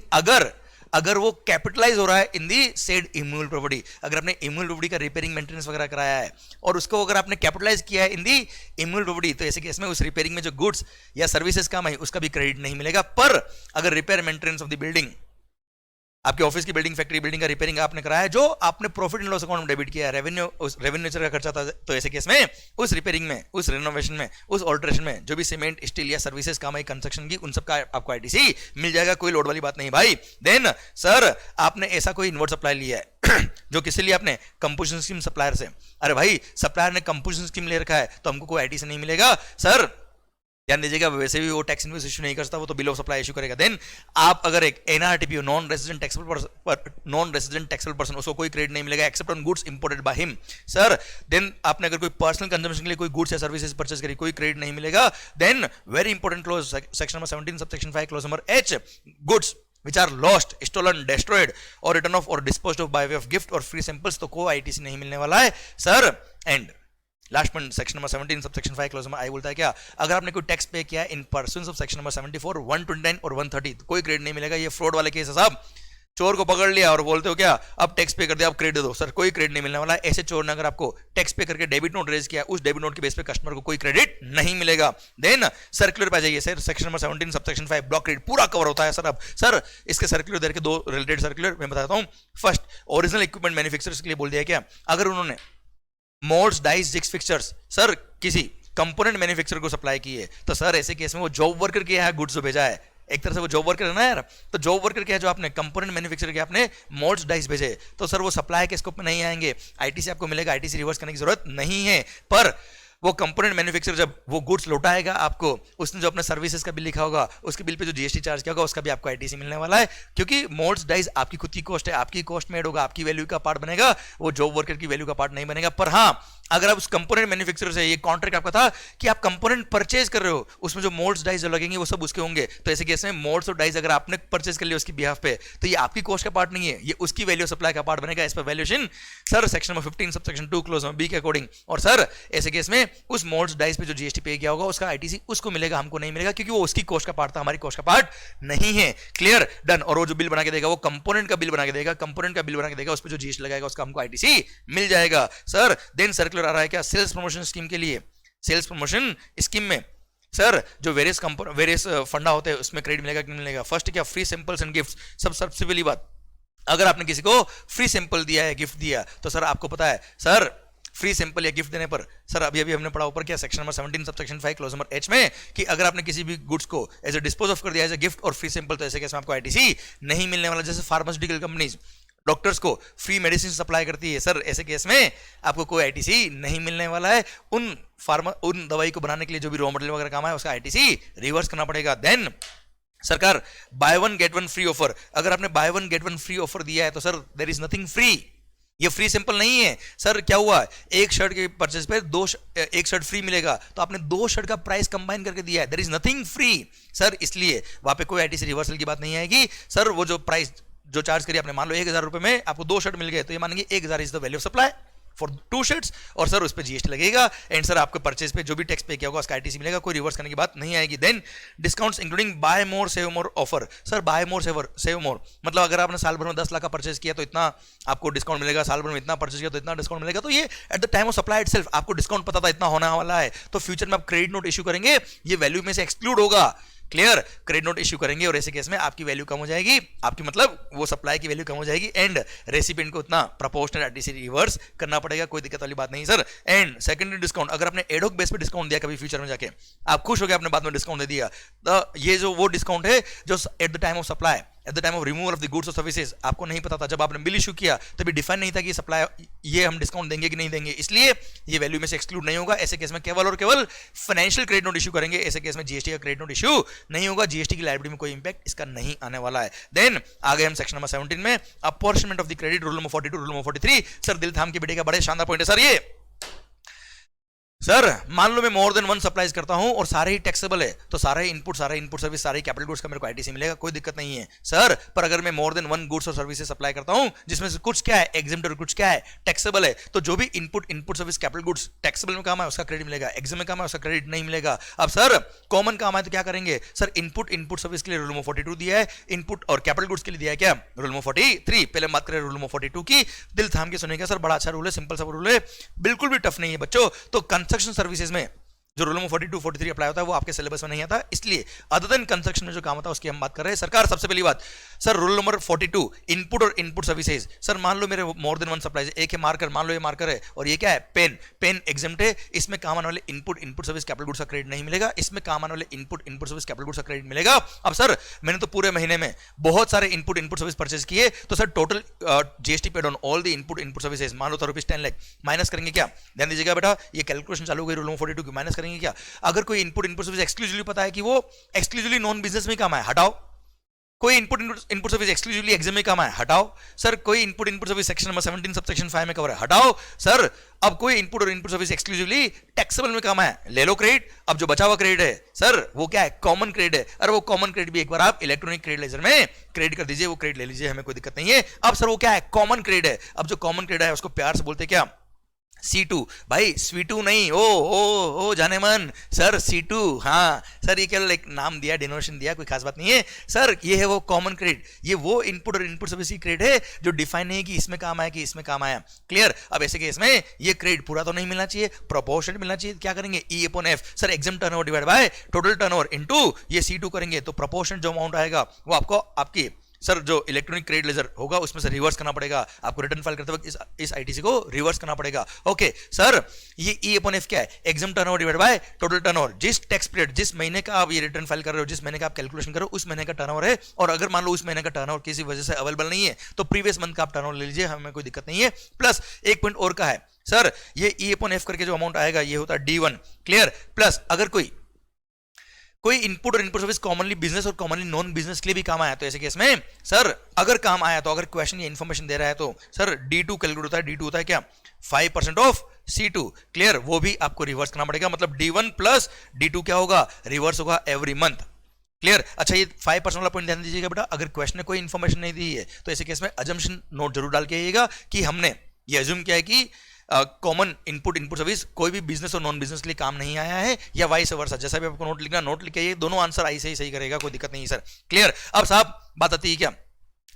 अगर वो कैपिटलाइज हो रहा है इन दी सेड इम्यूल प्रॉपर्टी। अगर आपने इम्यूल प्रॉपर्टी का रिपेयरिंग मेंटेनेंस वगैरह कराया है और उसको अगर आपने कैपिटलाइज किया है इन दी इम्यूल प्रॉपर्टी, तो ऐसे केस में उस रिपेयरिंग में जो गुड्स या सर्विसेज काम आई उसका भी क्रेडिट नहीं मिलेगा। पर अगर repair maintenance of the building, आपके ऑफिस की बिल्डिंग, फैक्ट्री बिल्डिंग का रिपेयरिंग आपने कराया, जो आपने प्रॉफिट एंड लॉस अकाउंट में डेबिट किया है, रेवेन्यू का खर्चा था, तो ऐसे केस में उस रिपेयरिंग में, उस रिनोवेशन में, उस ऑल्टरेशन में जो भी सीमेंट स्टील या सर्विसेज काम आई कंस्ट्रक्शन की, उन सब का आपको आईटीसी मिल जाएगा, कोई लोड वाली बात नहीं भाई। देन सर आपने ऐसा कोई इन्वर्ट सप्लाई लिया है जो किसी लिए आपने कंपोजिशन स्कीम सप्लायर से, अरे भाई सप्लायर ने कंपोजिशन स्कीम ले रखा है तो हमको कोई आईटीसी नहीं मिलेगा। सर ध्यान दीजिएगा, वैसे भी वो टैक्स इनवॉइस इशू नहीं करता, वो तो बिल ऑफ सप्लाई इशू करेगा। देन आप अगर एक एनआरटीपी हो, नॉन रेजिडेंट टैक्सेबल पर्सन, उसको कोई क्रेडिट नहीं मिलेगा except on goods imported by him. Sir then आपने अगर कोई पर्सनल कंजम्पशन के लिए कोई गुड्स या सर्विसेज परचेज करी, कोई क्रेडिट नहीं मिलेगा। Then very important clause, section number 17 subsection 5 clause number H, goods which are lost, stolen, destroyed or written off or disposed of by way of gift or free samples, तो कोई ITC नहीं मिलने वाला है। Sir and last point, section number 17 subsection 5 clause number I बोलता है क्या, अगर आपने कोई टैक्स पे किया in persons of section number 74, 129 और 130, तो कोई क्रेडिट नहीं मिलेगा। ये फ्रॉड वाले केस है साहब, चोर को पकड़ लिया और बोलते हो क्या अब टैक्स पे कर दिया, अब क्रेडिट दे दो। सर कोई क्रेडिट नहीं मिलने वाला है। ऐसे चोर ने अगर आपको टैक्स पे करके डेबिट नोट रेज किया, उस डेबिट नोट के बेस पे कस्टमर को कोई क्रेडिट नहीं मिलेगा। देन सर्कुलर पे जाइए sir, section number 17 subsection 5 block credit पूरा कवर होता है। सर अब सर इसके सर्कुलर दे के दो रिलेटेड सर्कुलर मैं बताता हूं। फर्स्ट, ओरिजिनल इक्विपमेंट मैन्युफैक्चरर्स के लिए बोल दिया क्या, अगर उन्होंने moulds, dice, jigs, fixtures sir किसी कंपोनेंट मैन्युफैक्चरर को सप्लाई की है, तो सर ऐसे केस में वो जॉब वर्कर के यहाँ गुड्स जो भेजा है, एक तरह से वो जॉब वर्कर है ना यार, तो जॉब वर्कर क्या है, जो आपने कंपोनेंट मैन्युफैक्चरर के आपने मोल्ड्स, डाइस भेजे, तो सर वो सप्लाई के स्कोप में नहीं आएंगे, आईटीसी आपको मिलेगा, आईटीसी रिवर्स करने की जरूरत नहीं है। पर वो कंपोनेंट मैन्युफैक्चरर जब वो गुड्स लौटाएगा आपको, उसने जो अपने सर्विसेज का बिल लिखा होगा, उसके बिल पे जो जीएसटी चार्ज किया होगा, उसका भी आपको आईटीसी मिलने वाला है, क्योंकि मोल्ड्स, डाइस आपकी खुद की कॉस्ट है, आपकी कॉस्ट में ऐड होगा, आपकी वैल्यू का पार्ट बनेगा, वो जॉब वर्कर की वैल्यू का पार्ट नहीं बनेगा। पर हाँ, अगर आप उस कंपोनेंट मैन्युफैक्चरर से, ये कॉन्ट्रैक्ट आपका था कि आप कंपोनेंट परचेज कर रहे हो, उसमें जो मोल्ड्स, डाइस जो लगेंगे वो सब उसके होंगे, तो ऐसे केस में मोल्ड्स और डाइस अगर आपने परचेज कर लिया उसकी बिहाफ पे, तो ये आपकी कॉस्ट का पार्ट नहीं है, ये उसकी वैल्यू सप्लाई का पार्ट बनेगा। इस पर valuation sir section number 15 subsection 2 clause number B के अकॉर्डिंग। और सर ऐसे केस में उस मोल्ड्स, डाइस पे जो जीएसटी पे किया होगा उसका आईटीसी उसको मिलेगा, हमको नहीं मिलेगा, क्योंकि वो उसकी कॉस्ट का पार्ट था, हमारी कॉस्ट का पार्ट नहीं है। Clear, done. और वो जो बिल बना के देगा वो कंपोनेंट का बिल बना के देगा, कंपोनेंट का बिल बना के देगा, उस पर जो जीएसटी लगाएगा उसका हमको आईटीसी मिल जाएगा। सर देन सर्कुलर आ रहा है क्या, सेल्स प्रमोशन स्कीम के लिए, सेल्स प्रमोशन स्कीम में सर जो वेरियस फंडा होते हैं उसमें क्रेडिट मिलेगा कि नहीं मिलेगा। फर्स्ट क्या, फ्री सैंपल्स एंड गिफ्ट। सबसे पहली बात, अगर आपने किसी को फ्री सैंपल दिया है, गिफ्ट दिया, तो सर आपको पता है सर फ्री सैंपल या गिफ्ट देने पर, सर अभी हमने पढ़ा ऊपर क्या, section number 17 subsection 5 clause number H में, कि अगर आपने किसी भी गुड्स को एज ए डिस्पोज ऑफ कर दिया एज ए गिफ्ट और फ्री सैंपल, तो ऐसे केस में आपको आईटीसी नहीं मिलने वाला। जैसे फार्मास्यूटिकल कंपनीज डॉक्टर्स को फ्री मेडिसिन सप्लाई करती है, सर ऐसे केस में आपको कोई आईटीसी नहीं मिलने वाला है। उन दवाई को बनाने के लिए जो भी रॉ मटेरियल वगैरह काम है उसका आईटीसी रिवर्स करना पड़ेगा। देन सरकार buy one get one free offer, अगर आपने buy one get one free offer दिया है तो sir there is nothing free, ये फ्री सैंपल नहीं है। सर क्या हुआ, एक शर्ट के परचेज पे एक शर्ट फ्री मिलेगा, तो आपने 2 शर्ट का प्राइस कंबाइन करके दिया है, there is nothing free sir, इसलिए वहां पे कोई आईटीसी रिवर्सल की बात नहीं आएगी। सर वो जो प्राइस जो चार्ज करिए आपने, मान लो 1000 रुपए में आपको 2 शर्ट मिल गए, तो ये मानेंगे 1000 is the value of supply for 2 shirts, और सर उस पर जीएसटी लगेगा, एंड सर आपके परचेज पे जो भी टैक्स पे किया होगा उसका आईटीसी मिलेगा, कोई रिवर्स करने की बात नहीं आएगी। Then discounts including buy more save more offer. Sir buy more save more मतलब अगर आपने साल भर में 10 लाख का परचेज किया तो इतना आपको डिस्काउंट मिलेगा, साल भर में इतना परचेज किया तो इतना डिस्काउंट मिलेगा, तो ये at the time of supply itself आपको डिस्काउंट पता था इतना होने वाला है, तो फ्यूचर में आप क्रेडिट नोट इशू करेंगे, ये वैल्यू में से एक्सक्लूड होगा, क्लियर, क्रेडिट नोट इश्यू करेंगे और ऐसे केस में आपकी वैल्यू कम हो जाएगी, आपकी मतलब वो सप्लाई की वैल्यू कम हो जाएगी एंड रेसिपिएंट को उतना प्रोपोर्शनल आरटीसी रिवर्स करना पड़ेगा, कोई दिक्कत वाली बात नहीं सर। एंड सेकेंडरी डिस्काउंट, अगर आपने एडोक बेस पे डिस्काउंट दिया कभी फ्यूचर में जाके, आप खुश हो गए आपने बाद में डिस्काउंट दे दिया, तो ये जो वो डिस्काउंट है जो at the time of supply, at the time of removal of the goods और सर्विसेज आपको नहीं पता था, जब आपने बिल इशू किया तभी डिफाइन नहीं था कि सप्लाई ये हम डिस्काउंट देंगे कि नहीं देंगे, इसलिए ये वैल्यू में से एक्सक्लूड नहीं होगा। ऐसे केस में केवल और केवल फाइनेंशियल क्रेडिट नोट इशू करेंगे, ऐसे केस में जीएसटी का क्रेडिट नोट इशू नहीं होगा, जीएसटी की लायबिलिटी में कोई इंपैक्ट इसका नहीं आने वाला है। देन आगे हम सेक्शन नंबर 17 में apportionment of the credit, rule number 42, rule number 43। Sir दिल थाम के बेटे का बड़े शानदार पॉइंट है सर ये। सर मान लो मैं मोर देन वन सप्लाईज करता हूं और सारे ही टैक्सेबल है, तो सारे इनपुट सर्विस, सारे कैपिटल गुड्स का मेरे को आईटीसी मिलेगा, कोई दिक्कत नहीं है सर। पर अगर मैं मोर देन वन गुड्स और सर्विसेज सप्लाई करता हूं जिसमें से कुछ क्या है एग्जेम्प्ट और कुछ क्या है टैक्सेबल है, तो जो भी input service capital goods taxable में काम है उसका क्रेडिट मिलेगा, एग्जेम्प्ट में काम है उसका क्रेडिट नहीं मिलेगा। अब सर कॉमन काम है तो क्या करेंगे सर, इनपुट सर्विस के लिए रूल नंबर 42 दिया है, इनपुट और कैपिटल गुड्स के लिए दिया है क्या रूल नंबर 43। पहले हम बात करें रूल नंबर 42 की, दिल थाम के सुनेगा सर, बड़ा अच्छा रूल है, सिंपल सा रूल है, बिल्कुल भी टफ नहीं है बच्चों। तो कंस्ट्रक्शन सर्विसेज में जो रूल नंबर 42, 43 अप्लाई होता है वो आपके सिलेबस में नहीं आता, इसलिए अदर देन कंस्ट्रक्शन में जो काम होता है उसकी हम बात कर रहे हैं। सरकार सबसे पहली बात सर, रूल नंबर 42 इनपुट और इनपुट सर्विसेज, सर मान लो मेरे मोर देन वन सप्लाई, एक है मार्कर, मान लो ये मार्कर है और ये क्या है पेन एग्जेम्प्ट है, इसमें काम आने वाले इनपुट सर्विस कैपिटल गुड्स का क्रेडिट नहीं मिलेगा, इसमें काम आने वाले इनपुट सर्विस कैपिटल गुड्स का क्रेडिट मिलेगा। अब सर मैंने तो पूरे महीने में बहुत सारे इनपुट सर्विस परचेज किए, तो sir total GST paid on all the input services, मान लो तो ₹10 लाख माइनस करेंगे क्या, ध्यान दीजिएगा बेटा, ये कैलकुलेशन चालू हो गई रूल नंबर 42 की, माइनस करेंगे क्या। अगर कोई इनपुट सर्विस एक्सक्लूसिवली पता है कि वो एक्सक्लूसिवली नॉन बिजनेस में काम है, हटाओ। कोई इनपुट सर्विस एक्सक्लूसिवली एग्जाम में काम है, हटाओ। सर कोई input service section number 17 subsection 5 में कवर है, हटाओ। सर अब कोई इनपुट सर्विस एक्सक्लूसिवली टैक्सेबल में काम है, ले लो क्रेडिट। अब जो बचा हुआ क्रेडिट है सर वो क्या है, कॉमन क्रेडिट है। अरे वो कॉमन क्रेडिट भी एक बार आप इलेक्ट्रॉनिक क्रेडिट लेजर में क्रेडिट कर दीजिए, वो क्रेडिट ले लीजिए, हमें कोई दिक्कत नहीं है। अब सर वो क्या है, कॉमन क्रेडिट है। अब जो कॉमन क्रेडिट है उसको प्यार से बोलते क्या, C2 भाई, स्वीटू नहीं, ओ जाने मन सर, C2। हाँ सर ये केवल एक नाम दिया, डिनोमिनेशन दिया, कोई खास बात नहीं है सर। ये है वो कॉमन क्रेडिट, ये वो इनपुट और इनपुट सर्विस की क्रेडिट है जो डिफाइन नहीं है कि इसमें काम आया कि इसमें काम आया। क्लियर। अब ऐसे केस में ये क्रेडिट पूरा तो नहीं मिलना चाहिए, प्रोपोर्शनल मिलना चाहिए। क्या करेंगे, E/F sir, exam turnover divide by total turnover into ये C2 करेंगे, तो प्रोपोर्शनल जो अमाउंट आएगा वो आपको आपकी सर जो इलेक्ट्रॉनिक क्रेडिट लेजर होगा उसमें से रिवर्स करना पड़ेगा, आपको रिटर्न फाइल करते वक्त इस आईटीसी को रिवर्स करना पड़ेगा। ओके सर, ये E/F क्या है, exam turnover divide by total turnover. जिस टैक्स पीरियड, जिस महीने का आप ये रिटर्न फाइल कर रहे हो, जिस महीने का आप कैलकुलेशन कर रहे हो, उस महीने का टर्नओवर है। और अगर मान लो उस महीने का टर्नओवर किसी वजह से अवेलेबल नहीं है तो प्रीवियस मंथ का आप टर्नओवर ले लीजिए, हमें कोई दिक्कत नहीं है। प्लस एक पॉइंट और का है सर, ये E/F करके जो अमाउंट आएगा ये होता है D1। क्लियर। प्लस अगर कोई इनपुट और इनपुट सर्विस कॉमनली बिजनेस और कॉमनली नॉन बिजनेस के लिए भी काम आया, तो ऐसे केस में सर अगर काम आया, तो अगर क्वेश्चन या इन्फॉर्मेशन दे रहा है तो सर D2 कैलकुलेट होता है। D2 होता है क्या, 5% ऑफ C2। क्लियर। वो भी आपको रिवर्स करना पड़ेगा, मतलब D1 प्लस D2 क्या होगा, रिवर्स होगा एवरी मंथ। क्लियर। अच्छा ये 5% वाला पॉइंट ध्यान दीजिएगा बेटा, अगर क्वेश्चन ने कोई इन्फॉर्मेशन नहीं दी है तो ऐसे केस में अजम्पशन नोट जरूर डाल के आइएगा कि हमने ये अज्यूम किया है कि कॉमन इनपुट सर्विस कोई भी बिजनेस और नॉन बिजनेस के लिए काम नहीं आया है, या वाइस वर्सा। जैसा भी आपको नोट लिखना, नोट लिख के ये दोनों आंसर आई से ही सही करेगा, कोई दिक्कत नहीं सर। क्लियर। अब साहब बात आती है क्या,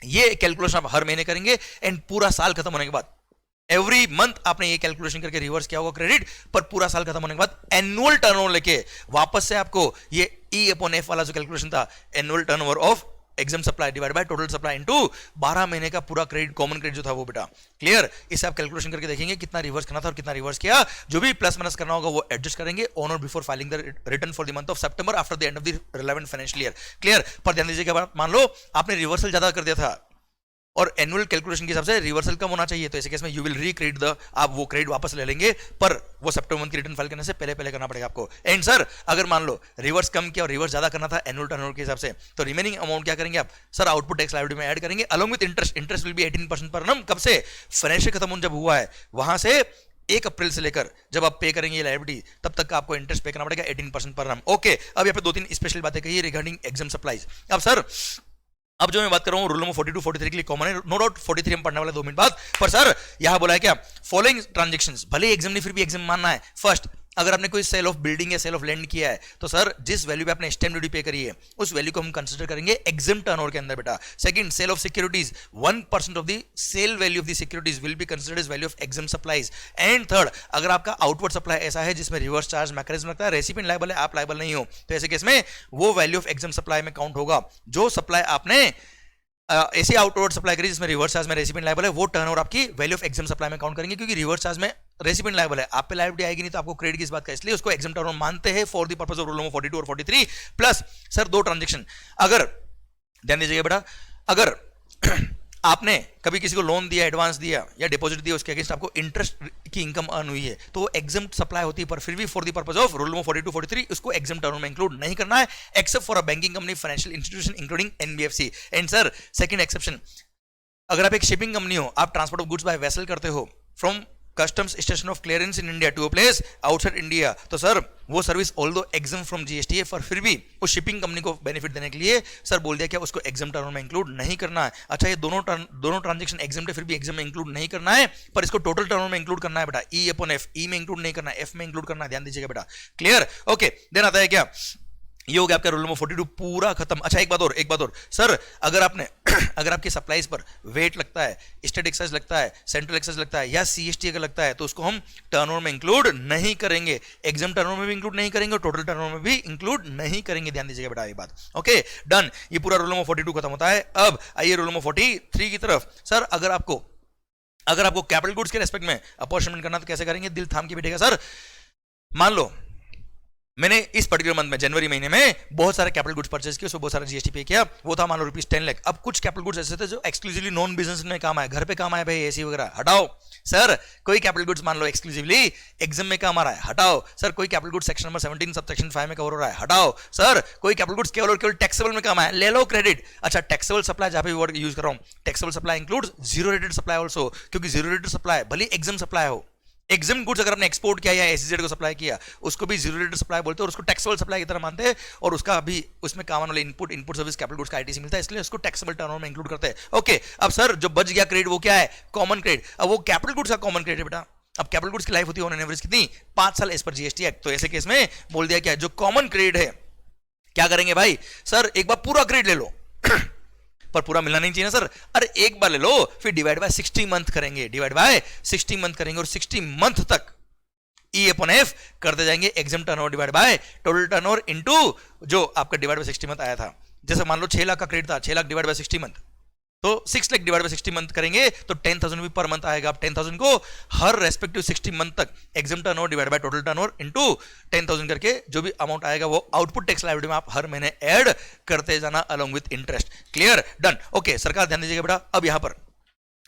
ये कैलकुलेशन आप हर महीने करेंगे एंड पूरा साल खत्म होने के बाद एवरी मंथ आपने ये कैलकुलेशन करके रिवर्स किया होगा क्रेडिट, पर पूरा साल खत्म होने के बाद एनुअल टर्नओवर लेके वापस से आपको ये E/F वाला जो कैलकुलेशन था, annual turnover of exempt supply divide by total supply into 12 महीने का पूरा क्रेडिट, कॉमन क्रेडिट जो था वो बेटा। क्लियर। इसे आप कैलकुलेशन करके देखेंगे कितना रिवर्स करना था और कितना रिवर्स किया, जो भी प्लस माइनस करना होगा वो एडजस्ट करेंगे ऑन और before filing the return for the month of September after the end of the relevant financial year. Clear. पर ध्यान दीजिएगा, मान लो आपने रिवर्सल ज्यादा कर दिया था और एनुअल कैलकुलेशन के हिसाब से रिवर्सल कम होना चाहिए, तो ऐसे केस में यू विल रीक्रेडिट आप वो क्रेडिट वापस ले लेंगे, पर वो सितंबर मंथ की रिटर्न फाइल करने से पहले करना पड़ेगा आपको। एंड सर अगर मान लो रिवर्स कम किया और रिवर्स ज्यादा करना था एनुअल टर्नओवर के हिसाब से, तो रिमेनिंग अमाउंट क्या करेंगे आप, सर आउटपुट टैक्स लायबिलिटी में ऐड करेंगे along with interest. Interest will be 18% पर annum। कब से, फाइनेंशियल खत्म जब हुआ है वहां से 1 अप्रैल से लेकर जब आप पे करेंगे ये लायबिलिटी तब तक का आपको इंटरेस्ट पे करना पड़ेगा 18% पर annum। ओके। अब यहाँ पे 2-3 स्पेशल बातें कही रिगार्डिंग एग्जाम सप्लाईज। अब सर अब जो मैं बात कर रहा हूं रूल नंबर 42, 43 के लिए कॉमन है, नो डाउट 43 हम पढ़ने वाले 2 मिनट बाद। पर सर यहां बोला है क्या, फॉलोइंग ट्रांजैक्शंस, भले एग्जाम नहीं फिर भी एग्जाम मानना है। फर्स्ट, अगर आपने कोई सेल ऑफ बिल्डिंग या सेल ऑफ लैंड किया है तो सर जिस वैल्यू पे आपने स्टैम्प ड्यूटी पे करी है उस वैल्यू को हम कंसीडर करेंगे एग्जम्प्ट टर्नओवर के अंदर बेटा। Second, sale of securities, 1% of the sale value of the securities will be considered as value of exempt supplies. And third, अगर आपका आउटवर्ड सप्लाई ऐसा है जिसमें रिवर्स चार्ज मैकेनिज्म लगता है, रेसिपिएंट लायबल है, आप लायबल नहीं हो, तो ऐसे केस में वो वैल्यू ऑफ एग्जम्प्ट सप्लाई में काउंट होगा। जो सप्लाई आपने ऐसे आउटवर्ड सप्लाई करी जिसमें रिवर्स चार्ज में रेसिपिएंट लायबल है, वो टर्नओवर आपकी वैल्यू ऑफ एग्जम्प्ट सप्लाई में काउंट करेंगे, क्योंकि रिवर्स चार्ज में रेसिपिएंट लायबल है, आप पे लायबिलिटी आएगी नहीं तो आपको क्रेडिट किस बात का, इसलिए उसको एग्जम्प्ट टर्नओवर मानते हैं for the purpose of rule number 42 और 43। प्लस सर दो ट्रांजेक्शन, अगर ध्यान दीजिएगा बेटा, अगर आपने कभी किसी को लोन दिया, एडवांस दिया या डिपॉजिट दिया, उसके अगेंस्ट आपको इंटरेस्ट की इनकम अर्न हुई है तो वो एग्जम्प्ट सप्लाई होती है, पर फिर भी for the purpose of rule number 42 43 उसको एग्जम्प्ट टर्नओवर में इंक्लूड नहीं करना है except for a banking company, financial institution including NBFC. And sir second exception, अगर आप एक शिपिंग कंपनी हो, आप transport of goods by vessel करते हो from customs station of clearance in India to a place outside India, तो sir वो service although exempt from GST है, पर फिर भी उस शिपिंग कंपनी को बेनिफिट देने के लिए सर बोल दिया क्या उसको एग्जम्प्ट टर्नओवर में इंक्लूड नहीं करना है। अच्छा, ये दोनों ट्रांजेक्शन एग्जम्प्ट है, फिर भी एग्जम्प्ट में इंक्लूड नहीं करना है, पर इसको टोटल टर्नओवर में इंक्लूड करना है बेटा। ई अपॉन एफ, ई में इंक्लूड नहीं करना है, एफ में इंक्लूड करना है, ध्यान दीजिएगा बेटा। क्लियर? ओके, देन आता है क्या, ये हो गया आपका रूल नंबर 42 पूरा खत्म। अच्छा, एक बात और सर, अगर आपने अगर आपके सप्लाईज पर वेट लगता है, स्टेट एक्साइज लगता है, सेंट्रल एक्साइज लगता है या सीएसटी अगर लगता है तो उसको हम टर्नओवर में इंक्लूड नहीं करेंगे, एग्जम्प्ट टर्नओवर में भी इंक्लूड नहीं करेंगे और टोटल टर्नओवर में भी इंक्लूड नहीं करेंगे, ध्यान दीजिएगा बेटा ये बात। ओके डन, ये पूरा रूल नंबर 42 खत्म होता है। अब आइए रूल नंबर 43 की तरफ। सर अगर आपको कैपिटल गुड्स के रेस्पेक्ट में अपॉर्चमेंट करना तो कैसे करेंगे, दिल थाम के बैठेगा। सर मान लो मैंने इस पर्टिकुलर मंथ में, जनवरी महीने में बहुत सारे कैपिटल गुड्स परचेज किए, उसमें बहुत सारा जीएसटी पे किया, वो था मान लो ₹10 लाख। अब कुछ कैपिटल गुड्स ऐसे थे जो एक्सक्लूसिवली नॉन बिजनेस में काम आए, घर पे काम आए, भाई एसी वगैरह हटाओ। सर कोई कैपिटल गुड्स मान लो एक्सक्लूसिवली एग्जाम में काम आ रहा है, हटाओ। सर कोई capital goods section number 17 sub section 5 में कवर हो रहा है, हटाओ। सर कोई कैपिटल गुड्स केवल और केवल टैक्सेबल में काम आया, ले लो क्रेडिट। अच्छा, टैक्सेबल सप्लाई जहां पे वर्ड यूज कर रहा हूं, taxable supply includes zero rated supply also, क्योंकि जीरो रेटेड सप्लाई भले एग्जाम सप्लाई हो, एग्जाम गुड्स अगर आपने एक्सपोर्ट किया या एसईजेड को सप्लाई किया उसको भी जीरो रेटेड सप्लाई बोलते हैं और उसको टैक्सेबल सप्लाई की तरह मानते हैं, और उसका भी उसमें काम आने वाले इनपुट सर्विस कैपिटल गुड्स का आईटीसी मिलता है, इसलिए उसको टैक्सेबल टर्नओवर में इंक्लूड करते हैं। ओके, अब सर जो बच गया क्रेडिट वो क्या है, कॉमन क्रेडिट। अब वो कैपिटल गुड्स का कॉमन क्रेडिट है बेटा। अब कैपिटल गुड्स की लाइफ होती है ऑन एवरेज कितनी, 5 साल एज पर जीएसटी एक्ट। तो ऐसे केस में बोल दिया क्या, जो कॉमन क्रेडिट है क्या करेंगे भाई, सर एक बार पूरा क्रेडिट ले लो पर पूरा मिलना नहीं चाहिए ना सर, अरे एक बार ले लो, फिर डिवाइड बाय 60 मंथ करेंगे, डिवाइड बाय 60 मंथ करेंगे और 60 मंथ तक ई अपॉन एफ करते जाएंगे, exam turnover divide by total turnover into जो आपका डिवाइड बाय 60 मंथ आया था। जैसे मान लो 6 लाख का क्रेडिट था, 6 लाख डिवाइड बाय 60 मंथ, तो 6 लाख डिवाइड बाय 60 मंथ करेंगे तो 10,000 भी पर मंथ आएगा। आप 10,000 को हर रेस्पेक्टिव 60 मंथ तक exam turnover divide by total turnover into 10,000 करके जो भी अमाउंट आएगा वो आउटपुट टैक्स लायबिलिटी में आप हर महीने ऐड करते जाना along with interest. Clear? Done. Okay, सरकार ध्यान दीजिएगा बेटा। अब यहां पर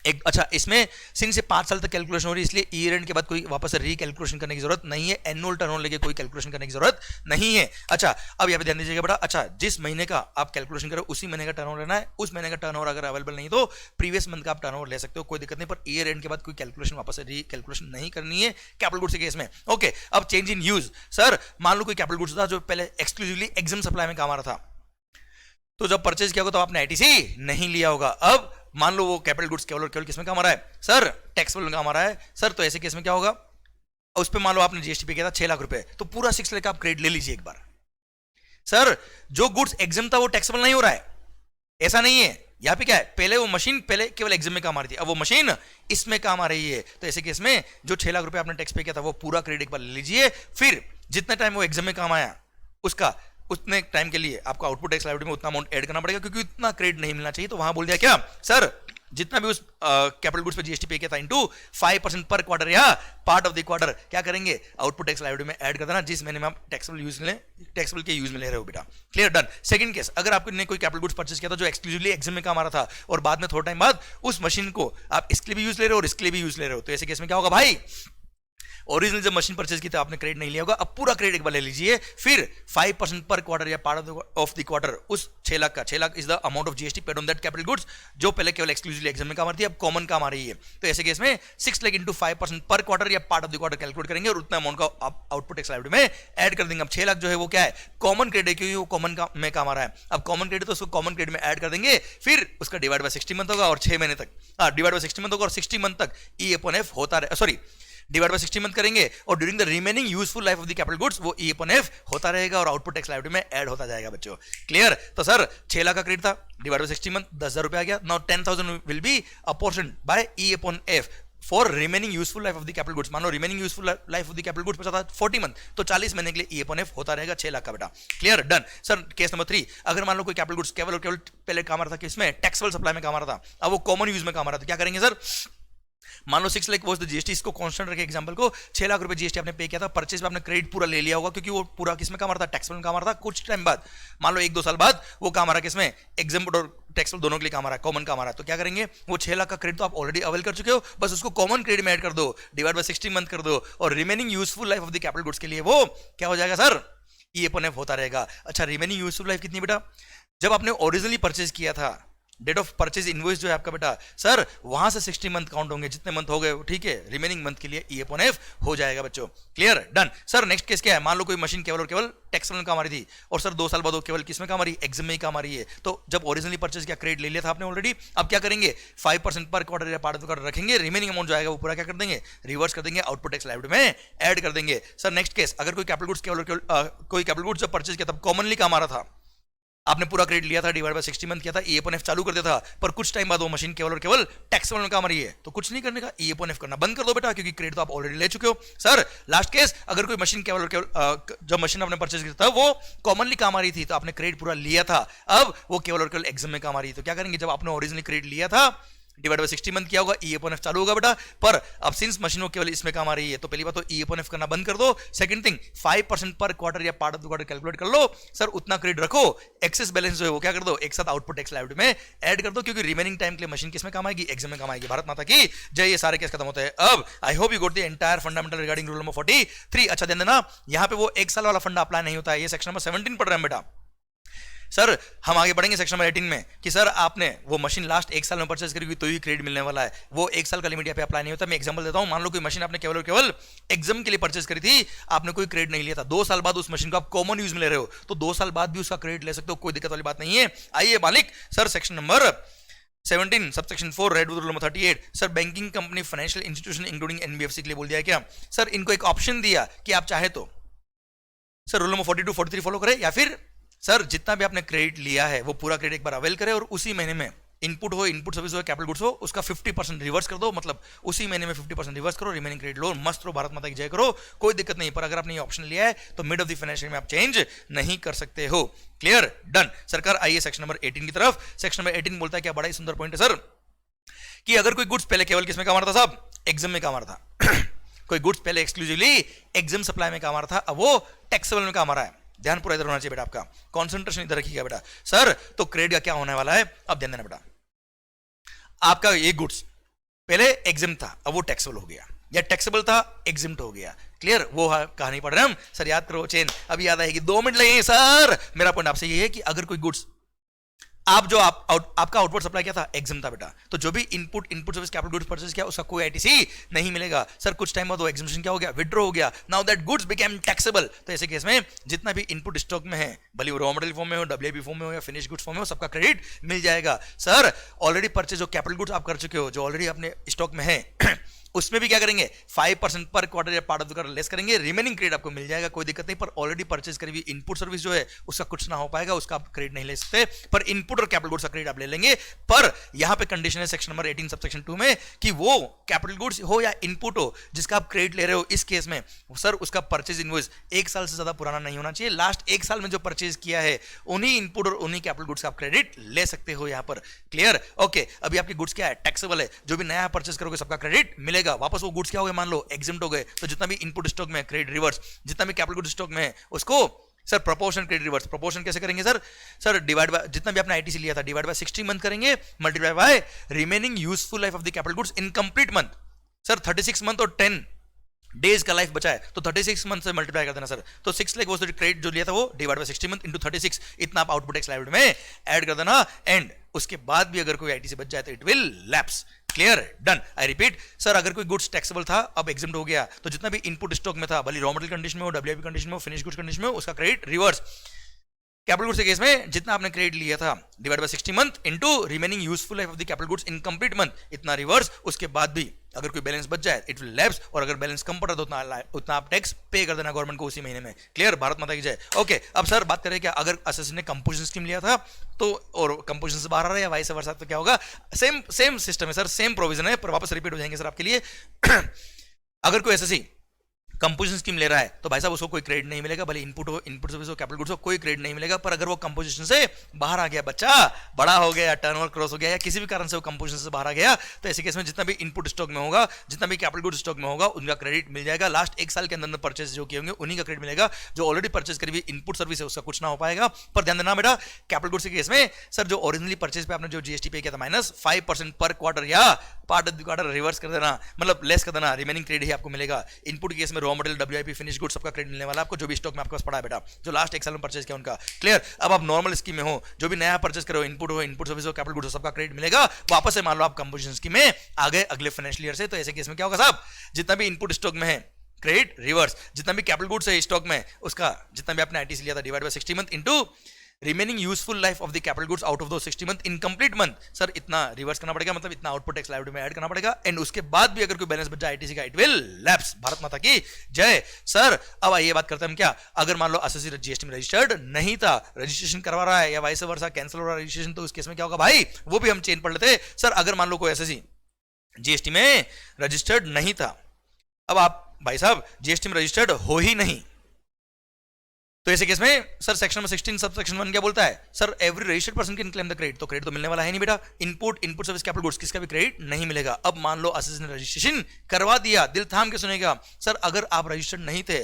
एक, अच्छा इसमें सिंह से 5 साल तक कैलकुलेशन हो रही है, इसलिए ईयर एंड के बाद कोई वापस से रीकैलकुलेशन करने की जरूरत नहीं है, एनुअल टर्नओवर लेके कोई कैलकुलेशन करने की जरूरत नहीं है। अच्छा, अब यहाँ पे ध्यान दीजिएगा बेटा। अच्छा, जिस महीने का आप कैलकुलेशन करो उसी महीने का टर्नओवर लेना है, उस महीने का टर्नओवर अगर अवेलेबल नहीं तो प्रीवियस मंथ का आप टर्नओवर ले सकते हो, कोई दिक्कत नहीं, पर ईयर एंड के बाद कोई कैलकुलेशन वापस से रीकैलकुलेशन नहीं करनी है कैपिटल गुड्स के केस में। ओके, अब चेंज इन यूज। सर मान लो कोई कैपिटल गुड्स था जो पहले एक्सक्लूसिवली एग्जाम सप्लाई में काम आ रहा था, तो जब परचेज किया होगा तो आपने आईटीसी नहीं लिया होगा। अब मान लो वो कैपिटल गुड्स केवल और केवल किसमें काम आ रहा है, सर टैक्सेबल में काम आ रहा है। सर तो ऐसे केस में क्या होगा, उस पे मान लो आपने जीएसटी पे किया था 6 लाख रुपए, तो पूरा 6 लाख आप क्रेडिट ले लीजिए एक बार। सर जो गुड्स एग्जाम था वो टैक्सेबल नहीं हो रहा है, ऐसा नहीं है। यहाँ पे क्या है, पहले वो मशीन पहले केवल एग्जाम में काम आ रही थी, अब वो मशीन इसमें काम आ रही है, तो ऐसे केस में जो 6 लाख रुपए आपने टैक्स पे किया था वो पूरा क्रेडिट एक बार ले लीजिए। फिर जितने टाइम वो एग्जाम में काम आया उसका उतने टाइम के लिए आपको आउटपुट टैक्स लायबिलिटी में उतना अमाउंट ऐड करना पड़ेगा, क्योंकि उतना क्रेडिट नहीं मिलना चाहिए। तो वहां बोल दिया क्या, सर जितना भी उस कैपिटल गुड्स पे जीएसटी पे किया था इनटू 5% पर क्वार्टर या पार्ट ऑफ द क्वार्टर क्या करेंगे, आउटपुट टैक्स लायबिलिटी में ऐड कर देना, जिस महीने में आप टैक्सेबल के यूज में ले रहे हो बेटा। क्लियर? डन। सेकंड केस, अगर आपने कोई कैपिटल गुड्स परचेज किया था जो एक्सक्लूसिवली एग्जाम में काम आ रहा था और बाद में थोड़ा टाइम बाद उस मशीन को आप इसके लिए भी यूज ले रहे हो और इसके लिए भी यूज ले रहे हो, तो ऐसे केस में क्या होगा भाई, ओरिजिनल जब मशीन परचेज की तो आपने क्रेडिट नहीं लिया होगा, अब पूरा क्रेडिट एक बार ले लीजिए। फिर 5% पर क्वार्टर या पार्ट ऑफ द क्वार्टर उस 6 लाख का, 6 lakh is the amount of GST paid on that capital goods जो पहले केवल एक्सक्लूसिवली एग्जाम में काम आ रही थी, अब कॉमन काम आ रही है, तो ऐसे केस में 6 लाख इंटू 5% पर क्वार्टर या part of the quarter calculate करेंगे और उतना अमाउंट का आउटपुट टैक्स लायबिलिटी में ऐड कर देंगे। अब 6 लाख जो है वो क्या है, कॉमन क्रेडिट, क्योंकि वो कॉमन में काम आ रहा है। अब कॉमन क्रेडिट तो उसको कॉमन क्रेडिट में ऐड कर देंगे, फिर उसका डिवाइड बाय 60 मंथ होगा और 6 महीने तक डिवाइड बाय 60 मंथ होगा और 60 मंथ तक ई अपॉन एफ होता रहे, सॉरी डिवाइड बाय 60 मंथ करेंगे और during the remaining useful life of the capital goods वो ई अपॉन एफ होता रहेगा और आउटपुट टैक्स लायबिलिटी में ऐड होता जाएगा बच्चों। क्लियर? तो सर 6 लाख का क्रेडिट था, डिवाइड बाय 60 मंथ 10,000 रुपए आ गया। Now 10,000 will be apportioned by E upon F for remaining useful life of the capital goods. मान लो remaining useful life of the capital goods बचा था 40 मंथ, तो 40 महीने के लिए ई अपॉन एफ होता रहेगा 6 लाख का बेटा। Clear? Done. Sir case number 3, अगर मान लो कोई कैपिटल गुड्स केवल और केवल पहले काम आ रहा था किसमें, टैक्सेबल सप्लाई में काम आ रहा था, अब वो कॉमन यूज में काम आ रहा था, क्या करेंगे सर? मान लो 6 लाख वॉज द जीएसटी, इसको कांस्टेंट रखे एग्जांपल को, 6 लाख रुपए जीएसटी आपने पे किया था, परचेज पे आपने क्रेडिट पूरा ले लिया होगा क्योंकि वो पूरा किसमें काम आ रहा था, टैक्सेबल में काम आ रहा था। कुछ टाइम बाद, मान लो 1-2 साल बाद वो काम आ रहा है किसमें, एग्जाम्पल और टैक्सेबल दोनों के लिए काम आ रहा है, कॉमन काम आ रहा है। तो क्या करेंगे, वो 6 लाख का क्रेडिट तो आप ऑलरेडी अवेल कर चुके हो, बस उसको कॉमन क्रेडिट में ऐड कर दो, डिवाइड बाय 60 मंथ कर दो और remaining useful life of the capital goods के लिए वो क्या हो जाएगा सर, ई अपॉन एफ होता रहेगा। अच्छा, रिमेनिंग यूजफुल लाइफ कितनी बेटा, जब आपने ओरिजिनली परचेज किया था, डेट ऑफ परचेज इनवॉइस जो है आपका बेटा सर, वहां से 60 मंथ काउंट होंगे, जितने मंथ हो गए ठीक है, रिमेनिंग मंथ के लिए ई अपॉन एफ हो जाएगा बच्चों। Clear? Done. Sir next case क्या है, मान लो कोई मशीन केवल और केवल टैक्स में काम आ रही थी और सर 2 साल बाद वो केवल किस में काम आ रही है, एग्जाम में ही काम आ रही है। तो जब ओरिजिनली परचेज किया, क्रेडिट ले लिया था आपने ऑलरेडी, अब क्या करेंगे, 5% पर क्वार्टर या पार्ट क्वार्टर रखेंगे, रिमेनिंग अमाउंट जो आएगा वो पूरा क्या कर देंगे, रिवर्स कर देंगे, आउटपुट टैक्स लायबिलिटी में ऐड कर देंगे। सर नेक्स्ट केस, अगर कोई कैपिटल गुड्स केवल कोई कैपिटल गुड्स जब परचेज किया तब कॉमनली काम आ रहा था, आपने पूरा क्रेडिट लिया था, डिवाइड बाय 60 मंथ किया था, ई अपॉन एफ चालू कर दिया था, पर कुछ टाइम बाद वो मशीन केवल और केवल टैक्सेबल में काम आ रही है, तो कुछ नहीं करने का, ई अपॉन एफ करना बंद कर दो बेटा, क्योंकि क्रेडिट तो आप ऑलरेडी ले चुके हो। सर लास्ट केस, अगर कोई मशीन केवल और केवल जब मशीन आपने परचेज किया था वो कॉमनली काम आ रही थी, तो आपने क्रेडिट पूरा लिया था, अब वो केवल और केवल एग्जाम में काम आ रही है, तो क्या करेंगे, जब आपने ओरिजिनली क्रेडिट लिया था, डिवाइड बाय 60 मंथ किया होगा, ई अपॉन एफ चालू होगा बेटा, पर अब सिंस मशीन को केवल इसमें काम आ रही है, तो पहली बात तो ई अपॉन एफ करना बंद कर दो। सेकंड थिंग, 5% पर क्वार्टर या part of the quarter calculate कर लो, सर उतना क्रेडिट रखो, एक्सेस बैलेंस जो है वो क्या कर दो, एक साथ आउटपुट टैक्स लायबिलिटी में ऐड कर दो, क्योंकि रिमेनिंग टाइम के लिए मशीन किसमें काम आएगी, एग्जाम में काम आएगी। भारत माता की जय। ये सारे केस खत्म होते हैं। अब I hope you got the entire fundamental regarding rule number 43। अच्छा ध्यान देना, यहाँ पे वो 1 साल वाला फंडा अप्लाई नहीं होता है, ये सेक्शन नंबर 17 पढ़ रहे हैं बेटा। सर हम आगे बढ़ेंगे सेक्शन नंबर 18 में कि सर आपने वो मशीन लास्ट 1 साल में परचेज करी तो ही क्रेडिट मिलने वाला है, वो 1 साल का लिमिट यहाँ पे अप्लाई नहीं होता। मैं एग्जांपल देता हूँ, मान लो कोई मशीन आपने केवल और केवल एग्जाम के लिए परचेज करी थी, आपने कोई क्रेडिट नहीं लिया था, 2 साल बाद उस मशीन को आप कॉमन यूज में ले रहे हो, तो 2 साल बाद भी उसका क्रेडिट ले सकते हो, कोई दिक्कत वाली बात नहीं है। आइए मालिक, sir section number 17 subsection 4 red with rule number 38। Sir banking company financial institution including NBFC के लिए बोल दिया क्या सर, इनको एक ऑप्शन दिया कि आप चाहे तो सर रूल नंबर 42 43 फॉलो करें, या फिर सर जितना भी आपने क्रेडिट लिया है वो पूरा क्रेडिट एक बार अवेल करें और उसी महीने में इनपुट हो, इनपुट सर्विस हो, कैपिटल गुड्स हो, उसका 50% रिवर्स कर दो, मतलब उसी महीने में 50% रिवर्स करो, रिमेनिंग क्रेडिट लो, मस्त रहो, भारत माता की जय करो, कोई दिक्कत नहीं। पर अगर आपने ये ऑप्शन लिया है तो मिड ऑफ द फाइनेंशियल में आप चेंज नहीं कर सकते हो। क्लियर? डन। सरकार आइए सेक्शन नंबर 18 की तरफ। सेक्शन नंबर 18 बोलता है क्या, बड़ा ही सुंदर पॉइंट है सर, कि अगर कोई गुड्स पहले केवल किसमें काम आ रहा था साहब, एग्जाम में काम आ रहा था कोई गुड्स पहले एक्सक्लूसिवली एग्जाम सप्लाई में काम आ रहा था, अब वो टैक्सेबल में काम आ रहा है। ध्यान पूरा इधर होना चाहिए बेटा, आपका कंसंट्रेशन इधर रखिएगा बेटा। सर तो क्रेडिट का क्या होने वाला है, अब ध्यान देना बेटा, आपका ये गुड्स पहले एग्जाम था, अब वो टैक्सेबल हो गया, या टैक्सेबल था एग्जिम्ट हो गया। क्लियर? वो कहानी पढ़ रहे हैं हम सर, याद करो चेन, अभी याद आएगी, 2 मिनट लगेंगे सर। मेरा पॉइंट आपसे ये है कि अगर कोई गुड्स आपका आउटपुट सप्लाई क्या था, एग्जाम था बेटा, तो जो भी input service capital goods purchase किया उसका कोई आईटीसी नहीं मिलेगा। सर कुछ टाइम बाद वो एग्जामिशन क्या हो गया, विड्रॉ हो गया, now that goods became taxable. तो ऐसे केस में जितना भी इनपुट स्टॉक में है, भले वो रॉ मटेरियल फॉर्म में हो, डब्ल्यूआईपी फॉर्म में हो या फिनिश गुड्स फॉर्म में हो, सबका क्रेडिट मिल जाएगा। सर ऑलरेडी परचेज जो कैपिटल गुड्स आप कर चुके हो, जो ऑलरेडी अपने स्टॉक में है उसमें भी क्या करेंगे, 5% पर क्वार्टर या part of the quarter less करेंगे, रिमेनिंग क्रेडिट आपको मिल जाएगा, कोई दिक्कत नहीं। पर ऑलरेडी परचेज करी हुई इनपुट सर्विस जो है उसका कुछ ना हो पाएगा, उसका आप क्रेडिट नहीं ले सकते, पर इनपुट और कैपिटल गुड्स का क्रेडिट आप ले लेंगे। पर यहां पे कंडीशन है सेक्शन नंबर 18 सबसेक्शन 2 में कि वो कैपिटल गुड्स हो या इनपुट हो जिसका आप क्रेडिट ले रहे हो, इस केस में सर उसका परचेज इनवॉइस 1 साल से ज्यादा पुराना नहीं होना चाहिए। लास्ट 1 साल में जो परचेज किया है उन्हीं इनपुट और उन्हीं कैपिटल गुड्स का आप क्रेडिट ले सकते हो यहां पर। क्लियर? ओके, अभी आपकी गुड्स क्या है, टैक्सेबल है, जो भी नया परचेज करोगे सबका क्रेडिट मिलेगा। वापस वो गुड्स क्या हो गए, मान लो एग्जिम्ट हो गए, तो जितना भी इनपुट स्टॉक में क्रेडिट रिवर्स, जितना भी कैपिटल गुड्स स्टॉक में है उसको sir proportion credit reverse. Proportion कैसे करेंगे सर, सर डिवाइड बाय जितना भी आपने आईटीसी लिया था डिवाइड बाय 60 मंथ करेंगे, multiply by remaining useful life of the capital goods in complete month. Sir 36 month और 10 डेज का लाइफ बचा है, तो 36 मंथ से मल्टीप्लाई कर देना सर। तो 6 लाख वो क्रेडिट जो लिया था वो डिवाइड बाय 60 मंथ इंटू 36, इतना आप आउटपुट टैक्स लायबिलिटी में ऐड कर देना, एंड उसके बाद भी अगर कोई आईटीसी बच जाए तो it will lapse. Clear? Done. I repeat sir, अगर कोई गुड्स टैक्सेबल था अब एग्जिम्ट हो गया, तो जितना भी इनपुट स्टॉक में था, भले रॉ मटेरियल कंडीशन में हो, डब्ल्यूआईपी कंडीशन में हो, फिनिश गुड्स कंडीशन में हो, उसका क्रेडिट रिवर्स। कैपिटल गुड्स के केस में जितना आपने क्रेडिट लिया था divide by 60 month into remaining useful life of the capital goods in complete month, इतना रिवर्स। उसके बाद भी अगर कोई बैलेंस बच जाए इट विल लैप्स, और अगर बैलेंस कम पड़ा तो उतना आप टैक्स पे कर देना गवर्नमेंट को उसी महीने में। क्लियर? भारत माता की जय। ओके, अब सर बात करें क्या अगर एसएससी ने कंपोजिशन स्कीम लिया था तो और कंपोजिशन से बाहर आ रहा है या वाइस वर्सा, तो क्या होगा? सेम सिस्टम है सर, सेम प्रोविजन है, पर वापस रिपीट हो जाएंगे सर आपके लिए। अगर कोई एसएससी कंपोजिशन स्कीम ले रहा है तो भाई साहब उसको कोई क्रेडिट नहीं मिलेगा, भले इनपुट हो, इनपुट सर्विस हो, कैपिटल गुड्स हो, कोई क्रेडिट नहीं मिलेगा। पर अगर वो कंपोजिशन से बाहर आ गया, बच्चा बड़ा हो गया, टर्नओवर क्रॉस हो गया, या किसी भी कारण से वो कंपोजिशन से बाहर आ गया, तो ऐसे केस में जितना भी इनपुट स्टॉक में होगा, जितना भी कैपिटल गुड्स स्टॉक में होगा, उनका क्रेडिट मिल जाएगा। लास्ट एक साल के अंदर परचेज जो किए होंगे उन्हीं का क्रेडिट मिलेगा। जो ऑलरेडी परचेज करी हुई इनपुट सर्विस है उसका कुछ ना हो पाएगा। पर ध्यान देना बेटा, कैपिटल गुड्स के केस में सर जो ओरिजिनली परचेज पे आपने जो जीएसटी पे किया था माइनस 5% पर क्वार्टर या part of the quarter reverse कर देना, मतलब लेस कर देना, रिमेनिंग क्रेडिट ही आपको मिलेगा। इनपुट केस में raw material, WIP, finish good सबका क्रेडिट मिलने वाला आपको, जो भी स्टॉक में आपके पास पड़ा है बेटा, जो लास्ट एक साल में परचेज किया उनका। क्लियर? अब आप नॉर्मल स्कीम में हो, जो भी नया परचेज करो, इनपुट सर्विस हो, कैपिटल गुड्स हो, सबका क्रेडिट मिलेगा। वापस से मान लो आप कंपोजिशन स्कीम में आ गए अगले फाइनेंशियल ईयर से, तो ऐसे केस में क्या होगा साहब? जितना भी इनपुट स्टॉक में है क्रेडिट रिवर्स, जितना भी कैपिटल गुड्स है स्टॉक में उसका, जितना भी आपने आईटीसी लिया था divide by 60 month into remaining useful life of the capital goods out of दो 60 month in complete month, sir इतना रिवर्स करना पड़ेगा, मतलब इतना आउटपुट टैक्स लायबिलिटी में ऐड करना पड़ेगा। एंड उसके बाद भी अगर कोई बैलेंस बच जाए आईटीसी का, इट विल लैप्स। भारत माता की जय। सर अब आइए बात करते हैं हम क्या, अगर मान लो एसएससी जीएसटी में रजिस्टर्ड नहीं था, रजिस्ट्रेशन करवा रहा है या वाइस वर्सा कैंसिल हो रहा है रजिस्ट्रेशन, तो उस केस में क्या होगा भाई? वो भी हम चेंज पढ़ लेते। सर अगर मान लो कोई एसएससी जीएसटी में रजिस्टर्ड नहीं था, अब आप भाई साहब जीएसटी में रजिस्टर्ड हो ही नहीं, तो ऐसे केस में सर सेक्शन में 16 सब सेक्शन 1 क्या बोलता है? Sir every registered person can claim the credit, तो क्रेडिट तो मिलने वाला है नहीं बेटा। इनपुट सर्विस कैपिटल गुड्स किसका भी क्रेडिट नहीं मिलेगा। अब मान लो एसएससी ने रजिस्ट्रेशन करवा दिया, दिल थाम के सुनेगा, सर अगर आप रजिस्टर्ड नहीं थे,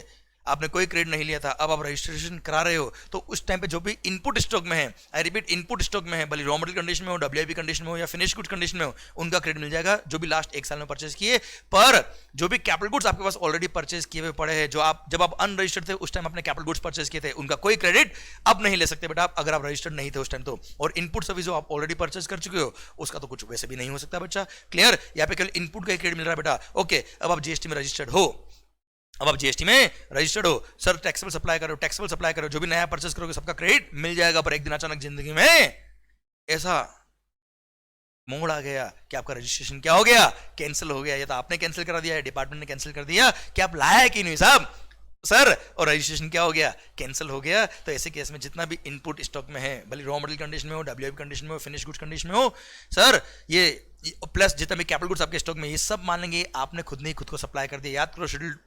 आपने कोई क्रेडिट नहीं लिया था, अब आप रजिस्ट्रेशन करा रहे हो, तो उस टाइम पे जो भी इनपुट स्टॉक में है, आई रिपीट इनपुट स्टॉक में है, भले रॉ मटेरियल कंडीशन में हो, डब्ल्यूआईपी कंडीशन में हो या फिनिश गुड कंडीशन में हो, उनका क्रेडिट मिल जाएगा जो भी लास्ट एक साल में परचेज किए। पर जो भी कैपिटल गुड्स आपके पास ऑलरेडी परचेज किए हुए पड़े हैं, जो आप जब आप अनरजिस्टर्ड थे उस टाइम अपने कैपिटल गुड्स परचेज किए थे, उनका कोई क्रेडिट अब नहीं ले सकते बेटा आप, अगर आप रजिस्टर्ड नहीं थे उस टाइम तो। और इनपुट सर्विस जो आप ऑलरेडी परचेज कर चुके हो उसका तो कुछ वैसे भी नहीं हो सकता बच्चा। क्लियर? यहाँ पे केवल इनपुट का क्रेडिट मिल रहा है बेटा। ओके, अब आप जीएसटी में रजिस्टर्ड हो, अब आप जीएसटी में रजिस्टर्ड हो, सर टैक्सेबल सप्लाई करो, जो भी नया परचेस करोगे सबका क्रेडिट मिल जाएगा। पर एक दिन अचानक जिंदगी में ऐसा मोड़ आ गया कि आपका रजिस्ट्रेशन क्या हो गया? कैंसिल हो गया। या तो आपने कैंसिल करा दिया, डिपार्टमेंट ने कैंसिल कर दिया, कि आप लाया कि नहीं साहब सर, और रजिस्ट्रेशन क्या हो गया? कैंसिल हो गया। तो ऐसे केस में जितना भी इनपुट स्टॉक में है, भले रॉ मटेरियल कंडीशन में हो, डब्ल्यूआईपी कंडीशन में हो, फिनिश गुड्स कंडीशन में हो, सर ये प्लस जितना भी कैपिटल गुड्स आपके स्टॉक में, ये सब मान लेंगे आपने खुद ने खुद को सप्लाई कर दिया। याद करो शेड्यूल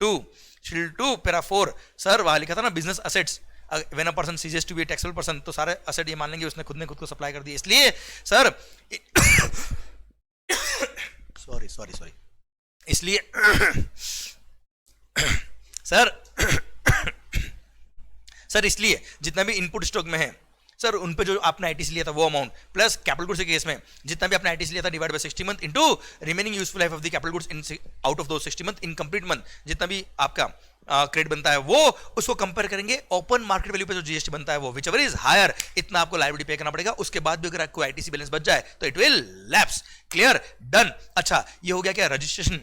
2 पैरा 4, सर वहां लिखा था ना business assets, when a person ceases to be taxable person, तो सारे असेट ये मान लेंगे उसने खुद ने खुद को सप्लाई कर दिया। इसलिए सर सॉरी इसलिए सर इसलिए जितना भी इनपुट स्टॉक में है सर, उन पे जो आपने आईटीसी लिया था वो अमाउंट प्लस कैपिटल गुड्स के केस में जितना भी आपने आईटीसी लिया था divide by 60 month into remaining useful life of the capital goods in out of दो 60 मंथ इन कंप्लीट मंथ, जितना भी आपका क्रेडिट बनता है वो उसको कंपेयर करेंगे ओपन मार्केट वैल्यू पे जो जीएसटी बनता है वो, विच एवर इज हायर, इतना आपको लायबिलिटी पे करना पड़ेगा। उसके बाद भी अगर आपको आईटीसी बैलेंस बच जाए तो it will lapse. Clear? Done. अच्छा, ये हो गया क्या रजिस्ट्रेशन।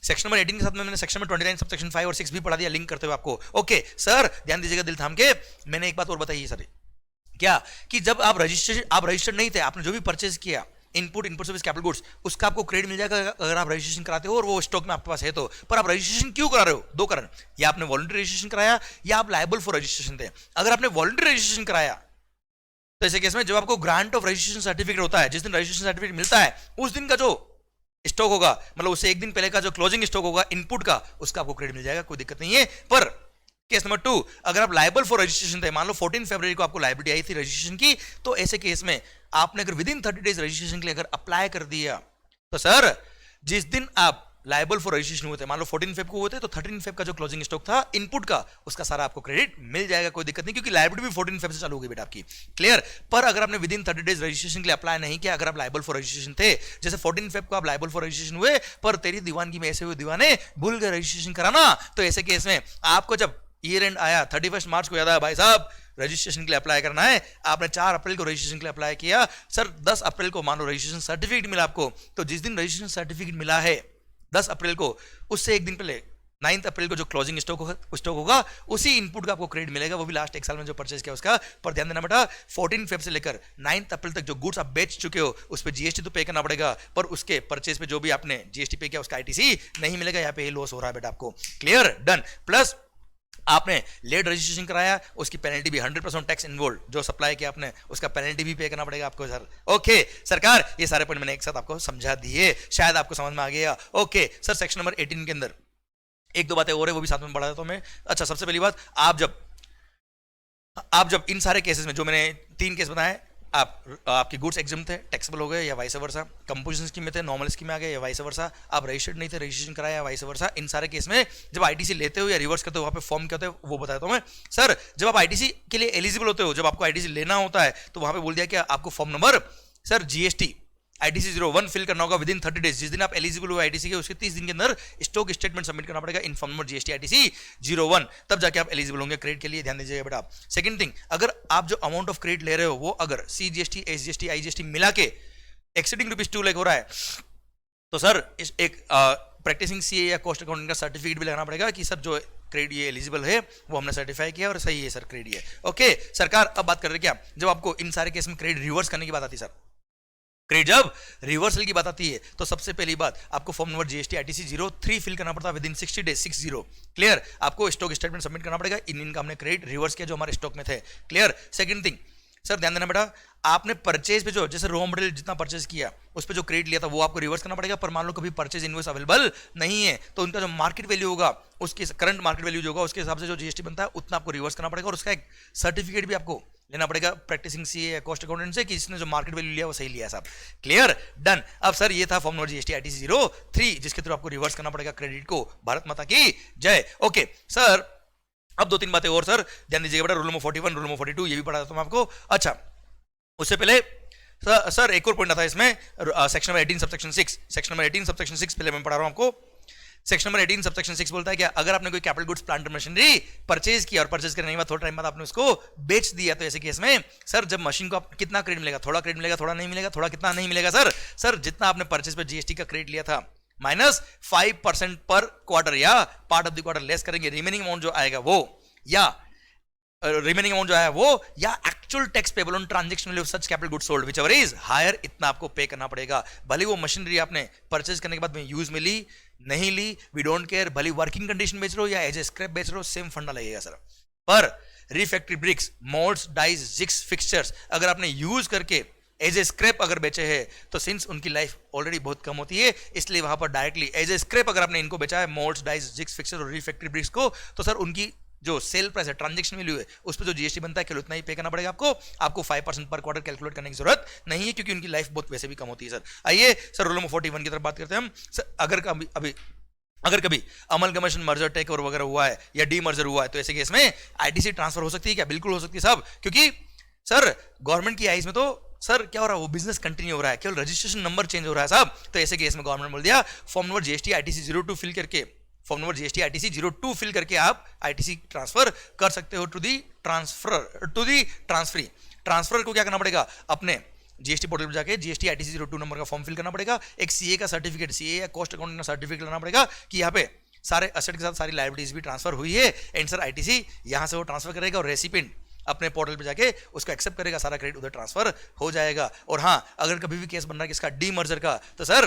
सेक्शन नंबर 18 के साथ में मैंने सेक्शन नंबर 29 सब सेक्शन 5 और 6 भी पढ़ा दिया लिंक करते हुए आपको। ओके सर, ध्यान दीजिएगा दिल थाम के। मैंने एक बात और बताई सर, क्या कि जब आप रजिस्टर्ड नहीं थे, आपने जो भी परचेज किया इनपुट सर्विस कैपिटल गुड्स, उसका आपको क्रेडिट मिल जाएगा अगर आप रजिस्ट्रेशन कराते हो और वो स्टॉक में आपके पास है तो। पर आप रजिस्ट्रेशन क्यों करा रहे हो? दो कारण, या आपने वॉलंटरी रजिस्ट्रेशन कराया या आप लायबल फॉर रजिस्ट्रेशन थे। अगर आपने वॉलंटरी रजिस्ट्रेशन कराया तो ऐसे केस में जब आपको ग्रांट ऑफ रजिस्ट्रेशन सर्टिफिकेट होता है, जिस दिन रजिस्ट्रेशन सर्टिफिकेट मिलता है उस दिन का जो स्टॉक होगा, मतलब उससे एक दिन पहले का जो क्लोजिंग स्टॉक होगा इनपुट का, उसका आपको क्रेडिट मिल जाएगा, कोई दिक्कत नहीं है। पर केस नंबर 2, अगर आप लायबल फॉर रजिस्ट्रेशन थे, मान लो 14 फरवरी को आपको लायबिलिटी आई थी रजिस्ट्रेशन की, तो ऐसे केस में आपने अगर विद इन 30 डेज रजिस्ट्रेशन के लिए अगर अप्लाई कर दिया तो सर जिस दिन आप लायबल फॉर रजिस्ट्रेशन हुए थे, मान लो 14 फेब को हुए थे, तो 13 फेब का जो क्लोजिंग स्टॉक था इनपुट का, उसका सारा आपको क्रेडिट मिल जाएगा, कोई दिक्कत नहीं, क्योंकि लायबिलिटी भी 14 फेब से चालू होगी बेटा आपकी। क्लियर? पर अगर आपने विद इन 30 डेज रजिस्ट्रेशन के लिए अप्लाई नहीं किया, अगर आप लायबल फॉर रजिस्ट्रेशन थे, जैसे 14 फेब को आप लायबल फॉर रजिस्ट्रेशन हुए पर तेरी दीवानगी में ऐसे हुए दीवाने भूल गए रजिस्ट्रेशन कराना, तो ऐसे केस में आपको जब ईयर एंड आया 31 मार्च को याद आया भाई साहब रजिस्ट्रेशन के लिए अप्लाई करना है, आपने 4 अप्रैल को रजिस्ट्रेशन के लिए अप्लाई किया, सर 10 अप्रैल को मान लो रजिस्ट्रेशन सर्टिफिकेट मिला आपको, तो जिस दिन रजिस्ट्रेशन सर्टिफिकेट मिला है 10 अप्रैल को, उससे एक दिन पहले 9 अप्रैल को जो क्लोजिंग स्टॉक होगा उसी इनपुट का आपको क्रेडिट मिलेगा, वो भी लास्ट एक साल में जो परचेज किया उसका। पर ध्यान देना बेटा 14 फेब से लेकर 9 अप्रैल तक जो गुड्स आप बेच चुके हो उस पर जीएसटी तो पे करना पड़ेगा, पर उसके परचेज पे जो भी आपने जीएसटी पे किया उसका आईटीसी नहीं मिलेगा। यहाँ पे लॉस हो रहा है बेटा आपको। Clear, done. प्लस आपने लेट रजिस्ट्रेशन कराया उसकी पेनल्टी भी 100% टैक्स इन्वॉल्व, जो सप्लाई किया आपने उसका पेनल्टी भी पे करना पड़ेगा आपको सर। ओके सरकार, ये सारे पॉइंट मैंने एक साथ आपको समझा दिए, शायद आपको समझ में आ गया। ओके सर, सेक्शन नंबर 18 के अंदर एक दो बातें और है, वो भी साथ में बढ़ा देता हूं मैं। अच्छा, सबसे पहली बात, आप जब इन सारे केसेस में जो मैंने 3 केस बताए, आपकी गुड्स एग्जाम थे, टैक्सेबल हो गए या वाइस वर्सा, कंपोजिशन स्कीम में थे, नॉर्मल स्कीम में आ गए या वाइस वर्सा, आप रजिस्टर्ड नहीं थे, रजिस्ट्रेशन कराया या वाइस वर्सा, इन सारे केस में जब आईटीसी लेते हो या रिवर्स करते हो वहां पे फॉर्म क्या होता है वो बताता हूं मैं। सर जब आप आईटीसी के लिए एलिजिबल होते हो, जब आपको आईटीसी लेना होता है तो वहां पे बोल दिया कि आपको form number sir GST ITC 01 fill करना होगा विदिन 30 डेज। जिस दिन आप एलिजिबल हुए आईटीसी के उसके 30 दिन के अंदर स्टॉक स्टेटमेंट सबमिट करना पड़ेगा in form number GST ITC 01, तब जाके आप एलिजिबल होंगे क्रेडिट के लिए। ध्यान दीजिएगा बेटा आप। सेकंड थिंग, अगर आप जो अमाउंट ऑफ क्रेडिट ले रहे हो वो अगर सीजीएसटी, एसजीएसटी, आईजीएसटी मिला के एक्सीडिंग ₹2 लाख हो रहा है तो सर एक प्रैक्टिसिंग सीए या कॉस्ट अकाउंटिंग का सर्टिफिकेट भी लगाना पड़ेगा कि सर जो क्रेडिट ये एलिजिबल है वो हमने सर्टिफाई किया और सही है सर क्रेडिट है। ओके सरकार, अब बात कर रहे क्या, जब आपको इन सारे केस में क्रेडिट रिवर्स करने की बात आती है सर, क्रेडिट जब रिवर्सल की बात आती है तो सबसे पहली बात आपको form number GST ITC 03 fill करना पड़ता है विद इन 60 डेज 60। क्लियर, आपको स्टॉक स्टेटमेंट सबमिट करना पड़ेगा इन इनका हमने क्रेडिट रिवर्स किया जो हमारे स्टॉक में थे। क्लियर। सेकंड थिंग सर ध्यान देना बेटा, आपने परचेज पे जो जैसे रॉ मटेरियल जितना परचेज किया उस पर जो क्रेडिट लिया था वो आपको रिवर्स करना पड़ेगा। पर मान लो कभी परचेज इनवॉइस अवेलेबल नहीं है तो उनका जो मार्केट वैल्यू होगा उसके करंट मार्केट वैल्यू जो होगा उसके हिसाब से जो जीएसटी बनता है उतना आपको रिवर्स करना पड़ेगा और उसका एक सर्टिफिकेट भी आपको लेना पड़ेगा प्रैक्टिसिंग सीए या कॉस्ट अकाउंटेंट से कि इसने जो मार्केट वैल्यू लिया वो सही लिया साहब। Clear, done. अब सर ये था फॉर्म नंबर जीएसटी आईटीसी 03 जिसके थ्रू आपको रिवर्स करना पड़ेगा क्रेडिट को। भारत माता की जय। ओके सर, अब 2-3 बातें और सर ध्यान दीजिएगा बेटा। रूल नंबर 41, रूल नंबर 42 ये भी पढ़ा देता हूं आपको। अच्छा, उससे पहले सर एक और पॉइंट आता है इसमें, section number 18 subsection 6। Section number 18 subsection 6 पहले मैं पढ़ा रहा हूं आपको। सेक्शन नंबर 18 सबसेक्शन 6 बोलता है क्या, अगर आपने कोई capital goods plant machinery purchase किया और परचेज करने के बाद थोड़ा टाइम बाद आपने उसको बेच दिया तो ऐसे केस में सर जब मशीन को आप कितना क्रेडिट मिलेगा, थोड़ा क्रेडिट मिलेगा, थोड़ा नहीं मिलेगा, थोड़ा कितना नहीं मिलेगा सर जितना आपने परचेज पे जीएसटी का क्रेडिट लिया था -5% पर क्वार्टर या part of the quarter less करेंगे, रिमेनिंग अमाउंट जो आएगा वो या actual tax payable on transaction value of such capital goods sold whichever is higher, इतना आपको पे करना पड़ेगा। भले वो मशीनरी आपने परचेज करने के बाद में यूज में ली नहीं ली, वी डोंट केयर, भले वर्किंग कंडीशन बेच रहे हो या एज ए स्क्रैप बेच रहे हो, सेम फंडा लगेगा सर। पर refractory bricks, moulds, dies, jigs, fixtures अगर आपने यूज करके एज ए स्क्रैप अगर बेचे हैं तो सिंस उनकी लाइफ ऑलरेडी बहुत कम होती है इसलिए वहां पर डायरेक्टली एज ए स्क्रैप अगर आपने इनको बेचा है मोल्ड्स, डाइज, जिग्स, फिक्सचर और रिफैक्टरी ब्रिक्स को, तो सर उनकी जो सेल प्राइस है, ट्रांजैक्शन वैल्यू है, उस पर जो जीएसटी बनता है केवल उतना ही पे करना पड़ेगा आपको 5% पर क्वार्टर कैलकुलेट करने की जरूरत नहीं है क्योंकि उनकी लाइफ बहुत वैसे भी कम होती है सर। आइए सर रूल नंबर 41 की तरफ बात करते हैं हम। सर अगर कभी अमलगमेशन, मर्जर, टेक ओवर वगैरह हुआ है या डी मर्जर हुआ है तो ऐसे केस में आईटीसी ट्रांसफर हो सकती है क्या? बिल्कुल हो सकती है साहब, क्योंकि सर गवर्नमेंट की आईज में तो सर क्या हो रहा है, वो बिजनेस कंटिन्यू हो रहा है, केवल रजिस्ट्रेशन नंबर चेंज हो रहा है साहब। तो ऐसे केस में गवर्नमेंट बोल दिया form number GST ITC 02 fill करके, form number GST ITC 02 fill करके आप आईटीसी ट्रांसफर कर सकते हो टू दी ट्रांसफरी। ट्रांसफर को क्या करना पड़ेगा, अपने जीएसटी पोर्टल पर जाके जीएसटी आईटीसी 02 नंबर का फॉर्म फिल करना पड़ेगा, एक सीए का सर्टिफिकेट, सीए या कॉस्ट अकाउंटिंग का सर्टिफिकेट लाना पड़ेगा कि यहाँ पे सारे असेट के साथ सारी लायबिलिटीज भी ट्रांसफर हुई है एंड सर आईटीसी यहाँ से वो ट्रांसफर करेगा और रेसिपिएंट अपने पोर्टल पे जाके उसको एक्सेप्ट करेगा, सारा क्रेडिट उधर ट्रांसफर हो जाएगा। और हाँ, अगर कभी भी केस बन रहा है किसका, डी मर्जर का, तो सर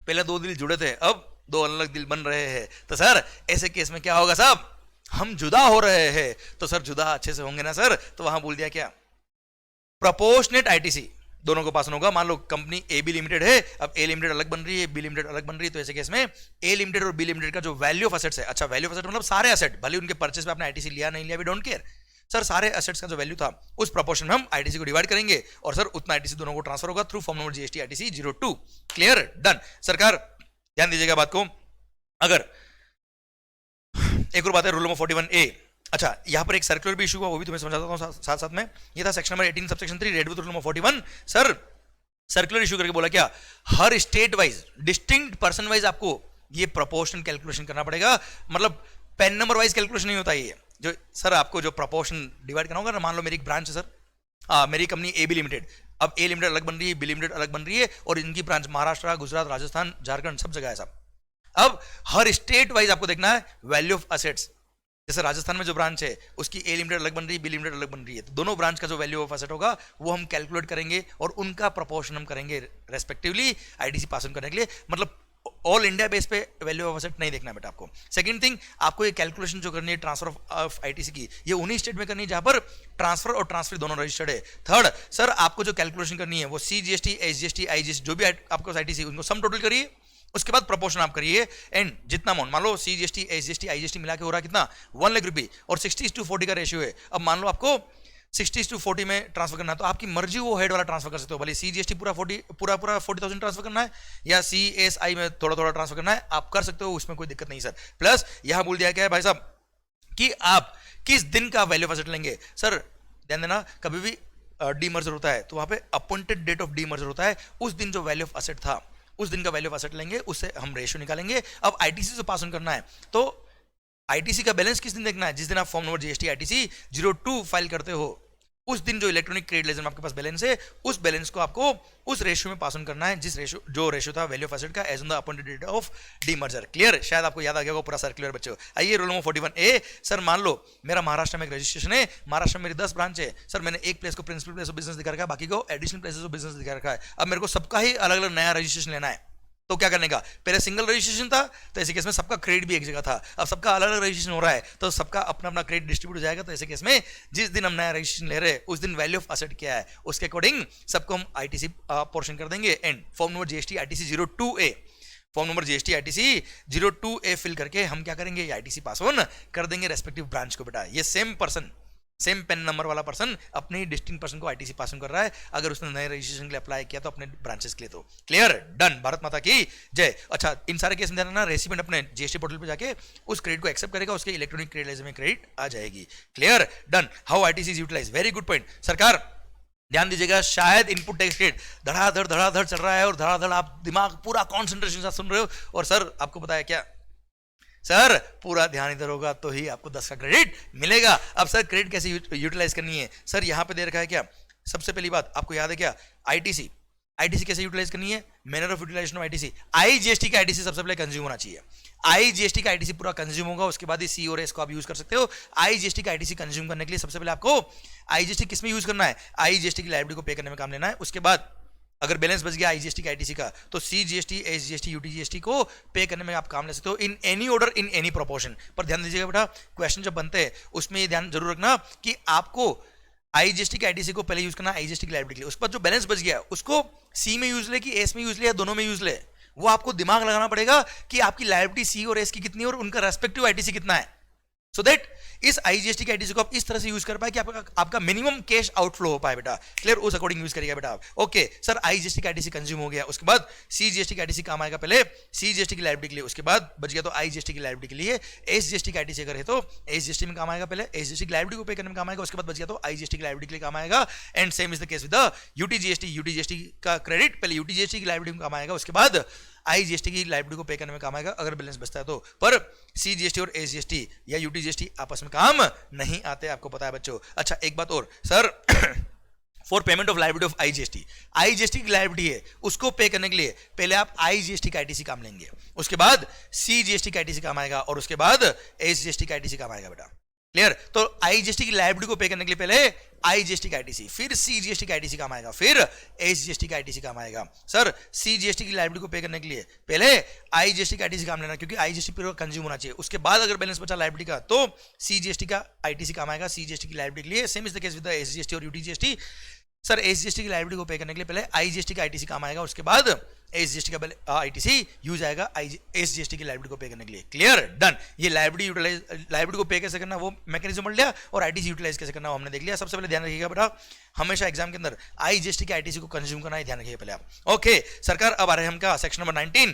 पहले 2 दिल जुड़े थे अब 2 अलग दिल बन रहे हैं, तो सर ऐसे केस में क्या होगा साहब, हम जुदा हो रहे हैं। तो सर जुदा अच्छे से होंगे ना सर, तो वहां बोल दिया क्या, प्रोपोर्शनेट आईटीसी दोनों को पास होगा। मान लो कंपनी ए बी लिमिटेड है, अब ए लिमिटेड अलग बन रही है, बी लिमिटेड अलग बन रही है, तो ऐसे केस में ए लिमिटेड और बी लिमिटेड का जो वैल्यू ऑफ एसेट्स है, अच्छा वैल्यू ऑफ एसेट मतलब सारे एसेट, भले उनके परचेज पे आपने आईटीसी लिया नहीं लिया, वी डोंट केयर सर, सारे एसेट्स का जो वैल्यू था उस प्रोपोर्शन में हम आईटीसी को डिवाइड करेंगे और सर उतना आईटीसी दोनों को ट्रांसफर होगा through form number GST ITC 02। Clear, done. सरकार ध्यान दीजिएगा बात को। अगर एक और बात है रूल नंबर 41A, अच्छा यहां पर एक सर्कुलर भी इशू हुआ, वो भी तुम्हें समझाता हूं साथ साथ में। ये था section number 18 subsection 3 read with rule number 41। Sir circular issue करके बोला क्या, हर state wise distinct person wise आपको ये प्रोपोर्शन कैलकुलेशन करना पड़ेगा, मतलब पेन नंबर वाइज कैलकुलेशन नहीं होता ये, जो सर आपको जो प्रोपोर्शन डिवाइड करना होगा ना, मान लो मेरी एक ब्रांच है सर, मेरी कंपनी ए बी लिमिटेड, अब ए लिमिटेड अलग बन रही है, बी लिमिटेड अलग बन रही है और इनकी ब्रांच महाराष्ट्र, गुजरात, राजस्थान, झारखंड सब जगह है साहब। अब हर स्टेट वाइज आपको देखना है वैल्यू ऑफ असेट्स। जैसे राजस्थान में जो ब्रांच है उसकी ए लिमिटेड अलग बन रही है, बी लिमिटेड अलग बन रही है, तो दोनों ब्रांच का जो वैल्यू ऑफ एसेट होगा वो हम कैलकुलेट करेंगे और उनका प्रोपोर्शन हम करेंगे रेस्पेक्टिवली आईटीसी पास ऑन करने के लिए। मतलब ऑल इंडिया बेस पे वैल्यू ऑफ एसेट नहीं देखना है बेटा आपको। सेकंड थिंग, आपको ये कैलकुलेशन जो करनी है ट्रांसफर ऑफ आईटीसी की, ये उन्हीं स्टेट में करनी है जहां पर ट्रांसफर और ट्रांसफर दोनों रजिस्टर्ड है। थर्ड, सर आपको जो कैलकुलेशन करनी है वो सीजीएसटी, एसजीएसटी, आईजीएसटी जो भी आपको आईटीसी उनको सम टोटल करिए, उसके बाद प्रोपोर्शन आप करिए एंड जितना अमाउंट, मान लो सीजीएसटी, एसजीएसटी, आईजीएसटी मिला के हो रहा है कितना 1 लाख रुपए और 60:40 का रेशियो है। अब मान लो आपको 60:40 में ट्रांसफर करना है तो आपकी मर्जी वो हेड वाला ट्रांसफर कर सकते हो, भले सीजीएसटी पूरा 40,000 ट्रांसफर करना है या सीएसआई में थोड़ा थोड़ा ट्रांसफर करना है, आप कर सकते हो, उसमें कोई दिक्कत नहीं सर। प्लस यहां बोल दिया गया है भाई साहब कि आप किस दिन का वैल्यू ऑफ एसेट लेंगे। सर ध्यान देना, कभी भी डीमर्जर होता है तो वहां पे अपॉइंटेड डेट ऑफ डीमर्जर होता है, उस दिन जो वैल्यू ऑफ एसेट था उस दिन का वैल्यू ऑफ एसेट लेंगे, उससे हम रेशियो निकालेंगे। अब आईटीसी से पास ऑन करना है तो आईटीसी का बैलेंस किस दिन देखना है, जिस दिन आप form number GST ITC 02 file करते हो उस दिन जो इलेक्ट्रॉनिक क्रेडिट लेजर में आपके पास बैलेंस है उस बैलेंस को आपको उस रेशियो में पास ऑन करना है, जिस रेशियो जो रेशियो था वैल्यू ऑफ एसेट का as on the appointed date of demerger. Clear, शायद आपको याद आ गया होगा पूरा सर्कुलर बच्चों। आइए रोल नंबर 41A। सर मान लो मेरा महाराष्ट्र में एक रजिस्ट्रेशन है, महाराष्ट्र में मेरी 10 ब्रांच है, सर मैंने एक प्लेस को प्रिंसिपल प्लेस ऑफ बिजनेस दिखा रखा है, बाकी को एडिशनल प्लेसेस ऑफ बिजनेस दिखा रखा है। अब मेरे को सबका ही अलग अलग नया रजिस्ट्रेशन लेना है, तो क्या करने का, पहले सिंगल रजिस्ट्रेशन था तो ऐसे केस में सबका क्रेडिट भी एक जगह था, अब सबका अलग अलग रजिस्ट्रेशन हो रहा है तो सबका अपना अपना क्रेडिट डिस्ट्रीब्यूट हो जाएगा। तो ऐसे केस में जिस दिन हम नया रजिस्ट्रेशन ले रहे हैं उस दिन वैल्यू ऑफ एसेट क्या है उसके अकॉर्डिंग सबको हम आईटीसी पोर्शन कर देंगे and form number GST ITC 02A, form number GST ITC 02A fill करके हम क्या करेंगे, आईटीसी पास ऑन कर देंगे रेस्पेक्टिव ब्रांच को। बेटा ये same person, same PAN number वाला पर्सन अपने ही डिस्टिंक्ट पर्सन को आईटीसी पास ऑन कर रहा है, अगर उसने नए रजिस्ट्रेशन के लिए अप्लाई किया तो अपने ब्रांचेस के लिए। तो क्लियर, डन, भारत माता की जय। अच्छा इन सारे केस में ध्यान रखना, रेसिपेंट अपने जीएसटी पोर्टल पे जाके उस क्रेडिट को एक्सेप्ट करेगा, उसके इलेक्ट्रॉनिक क्रेडिट लेजर में क्रेडिट आ जाएगी। Clear, done. How ITC is utilize, very good point. सरकार ध्यान दीजिएगा, शायद इनपुट टैक्स क्रेडिट धड़ाधड़ चल रहा है और धड़ाधड़ आप दिमाग पूरा कॉन्सेंट्रेशन से सुन रहे हो, और सर आपको पता है क्या सर, पूरा ध्यान इधर होगा तो ही आपको 10 का क्रेडिट मिलेगा। अब सर क्रेडिट कैसे यूटिलाइज करनी है, सर यहां पे दे रखा है क्या, सबसे पहली बात आपको याद है क्या, आईटीसी, आईटीसी कैसे यूटिलाइज करनी है, manner of utilization of ITC, IGST का आईटीसी सबसे पहले कंज्यूम होना चाहिए। आईजीएसटी का आईटीसी पूरा कंज्यूम होगा, उसके बाद ही सी और एस को आप यूज कर सकते हो। आईजीएसटी का आईटीसी कंज्यूम करने के लिए सबसे पहले आपको आईजीएसटी किस में यूज करना है, आईजीएसटी की लायबिलिटी को पे करने में काम लेना है। उसके बाद अगर बैलेंस बच गया आईजीएसटी का आईटीसी का तो सीजीएसटी, एसजीएसटी, यूटीजीएसटी को पे करने में आप काम ले सकते हो in any order, in any proportion. पर ध्यान दीजिएगा बेटा, क्वेश्चन जब बनते हैं उसमें ये ध्यान जरूर रखना कि आपको आईजीएसटी के आईटीसी को पहले यूज करना आईजीएसटी की लायबिलिटी के लिए, उसके बाद जो बैलेंस बच गया उसको सी में यूज ले कि एस में यूज ले या दोनों में यूज ले, वो आपको दिमाग लगाना पड़ेगा कि आपकी लायबिलिटी सी और एस की कितनी है और उनका रेस्पेक्टिव आईटीसी कितना है, सो दैट इस आईजीएसटी के आईटीसी को आप इस तरह से यूज कर पाए कि आपका मिनिमम कैश आउटफ्लो हो पाए बेटा। क्लियर, उस अकॉर्डिंग यूज करिएगा बेटा आप। ओके सर, आईजीएसटी का आईटीसी कंज्यूम हो गया, उसके बाद सीजीएसटी का आईटीसी काम आएगा, पहले सीजीएसटी की लायबिलिटी के लिए, उसके बाद बच गया तो आईजीएसटी की लायबिलिटी के लिए। एसजीएसटी का आईटीसी अगर है तो एसजीएसटी में काम आएगा, पहले एसजीएसटी की लायबिलिटी को पे करने में काम आएगा, उसके बाद बच गया तो आईजीएसटी की लायबिलिटी के लिए काम आएगा। And same is the case with the UTGST, UTGST का क्रेडिट पहले यूटीजीएसटी की लायबिलिटी में काम आएगा, उसके बाद आईजीएसटी की लायबिलिटी को पे करने में काम आएगा अगर बैलेंस बचता है तो। पर सीजीएसटी और एसजीएसटी या यूटीजीएसटी आपस में काम नहीं आते, आपको पता है बच्चों। अच्छा एक बात और sir, for payment of liability of IGST, IGST की लायबिलिटी है उसको पे करने के लिए पहले आप आईजीएसटी का आईटीसी काम लेंगे, उसके बाद सीजीएसटी का आईटीसी काम आएगा और उसके बाद एसजीएसटी का आईटीसी काम आएगा बेटा। क्लियर, तो आईजीएसटी की लायबिलिटी को पे करने के लिए पहले आईजीएसटी का आईटीसी, फिर सीजीएसटी का आईटीसी काम आएगा, फिर एसजीएसटी का आईटीसी काम आएगा। सर सीजीएसटी की लायबिलिटी को पे करने के लिए पहले आईजीएसटी का आईटीसी काम लेना, क्योंकि आईजीएसटी पूरा कंज्यूम होना चाहिए, उसके बाद अगर बैलेंस बचा लायबिलिटी का तो सीजीएसटी का आईटीसी काम आएगा सीजीएसटी की लायबिलिटी के लिए। Same is the case with the SGST और यूटीजीएसटी। सर एसजीएसटी की लायबिलिटी को पे करने के लिए पहले आईजीएसटी का आईटीसी काम आएगा, उसके बाद एसजीएसटी का आईटीसी यूज आएगा एसजीएसटी की लायबिलिटी को पे करने के लिए। Clear, done. ये लायबिलिटी को पे कैसे करना वो मैकेनिज्म बढ़ लिया, और आईटीसी यूटिलाइज कैसे करना वो हमने देख लिया। सबसे पहले ध्यान रखिएगा बेटा, हमेशा एग्जाम के अंदर आईजीएसटी के आईटीसी को कंज्यूम करना है, ध्यान रखिएगा पहले आप। ओके सरकार, अब आ रहे हैं हम का section number 19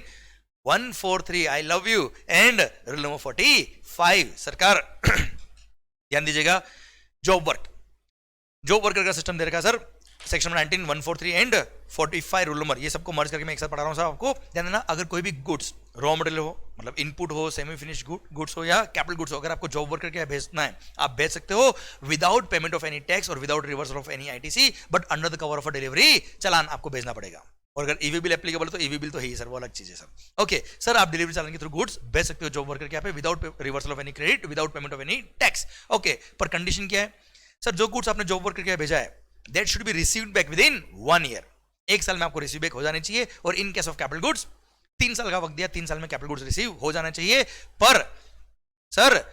143 I love you and rule number 45। सरकार ध्यान दीजिएगा, जॉब वर्कर का सिस्टम दे रखा है sir, section 19 143 and 45 rule number, ये सबको मर्ज करके मैं एक साथ पढ़ा रहा हूं साहब आपको। ध्यान देना, अगर कोई भी गुड्स रॉ मटेरियल हो, मतलब इनपुट हो, सेमी फिनिश गुड्स हो या कैपिटल गुड्स हो, अगर आपको जॉब वर्कर के भेजना है आप भेज सकते हो without payment of any tax और without reversal of any ITC, but under the cover of a delivery challan आपको भेजना पड़ेगा। और अगर ईवी बिल एप्लीकेबल तो ईवी बिल तो है ही सर, वो अलग चीज है सर। ओके सर, आप डिलीवरी चालान के थ्रू गुड्स भेज सकते हो जॉब वर्कर के यहाँ पे without reversal of any credit, without payment of any tax. Okay, पर कंडीशन क्या है सर? जो गुड्स आपने जॉब वर्कर के यहाँ भेजा है that should be received back with in 1 year. 1 साल में आपको रिसीव बैक हो जाने चाहिए। और in case of capital goods 3 साल का वक्त दिया, 3 साल में कैपिटल गुड्स रिसीव हो जाना चाहिए। पर सर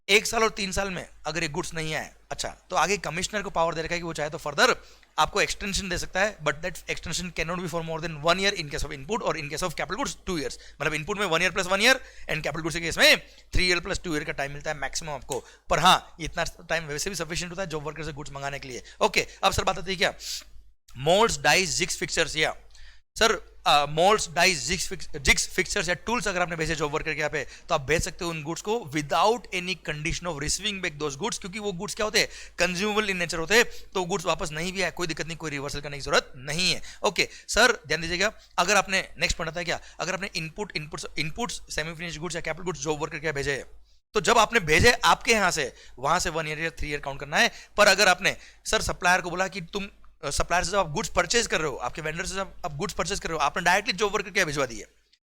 1 साल और 3 साल में अगर ये गुड्स नहीं आए, अच्छा तो आगे कमिश्नर को पावर दे रखा है कि वो चाहे तो फर्दर आपको एक्सटेंशन दे सकता है, but that extension can not be for more than 1 year in case of input, और in case of capital goods 2 years. मतलब इनपुट में 1 year plus 1 year and capital goods के केस में 3 ईयर प्लस 2 ईयर का टाइम मिलता है maximum आपको। पर हाँ, इतना टाइम वैसे भी सफिशिएंट होता है जॉब वर्कर से गुड्स मंगाने के लिए। ओके, अब सर बात आती है क्या मोल्ड्स, डाइस, जिग्स, फिक्सचर्स, या sir moulds, dice, jigs, fixtures या टूल्स अगर आपने भेजे जॉब वर्कर के यहाँ पे तो आप भेज सकते हो उन गुड्स को without any condition of receiving back those goods, क्योंकि वो गुड्स क्या होते हैं, कंज्यूमेबल इन नेचर होते हैं, तो गुड्स वापस नहीं भी आए कोई दिक्कत नहीं, कोई रिवर्सल करने की जरूरत नहीं है। ओके सर, ध्यान दीजिएगा, अगर आपने नेक्स्ट पढ़ा था क्या, अगर आपने इनपुट्स सेमी फिनिश गुड्स या कैपिटल गुड्स जॉब वर्कर के यहाँ भेजे तो जब आपने भेजे आपके यहाँ से, वहां से 1 ईयर या 3 ईयर काउंट करना है। पर अगर आपने सर सप्लायर को बोला कि तुम सप्लायर से जब आप गुड्स परचेज कर रहे हो, आपके वेंडर से जब आप गुड्स परचेज कर रहे हो, आपने डायरेक्टली जॉब वर्कर क्या भिजवा दिए,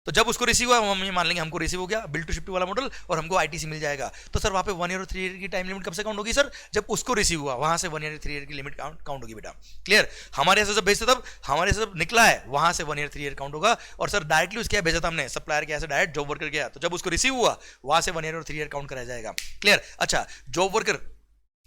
तो जब उसको रिसीव हुआ हम ये मान लेंगे हमको रिसीव हो गया बिल टू शिप वाला मॉडल और हमको आईटीसी मिल जाएगा, तो सर वहां पे 1 ईयर और 3 ईयर की टाइम लिमिट कब से काउंट होगी सर? जब उसको रिसीव हुआ वहां से 1 ईयर 3 ईयर की लिमिट काउंट होगी बेटा। क्लियर? हमारे से जब भेजते तब हमारे से जब निकला है वहां से 1 ईयर 3 ईयर काउंट होगा। और सर डायरेक्टली उसके भेजा था हमने सप्लायर के ऐसे डायरेक्ट जॉब वर्कर गया, तो जब उसको रिसीव हुआ वहां से 1 ईयर और 3 ईयर काउंट कराया जाएगा। क्लियर? अच्छा, जॉब वर्कर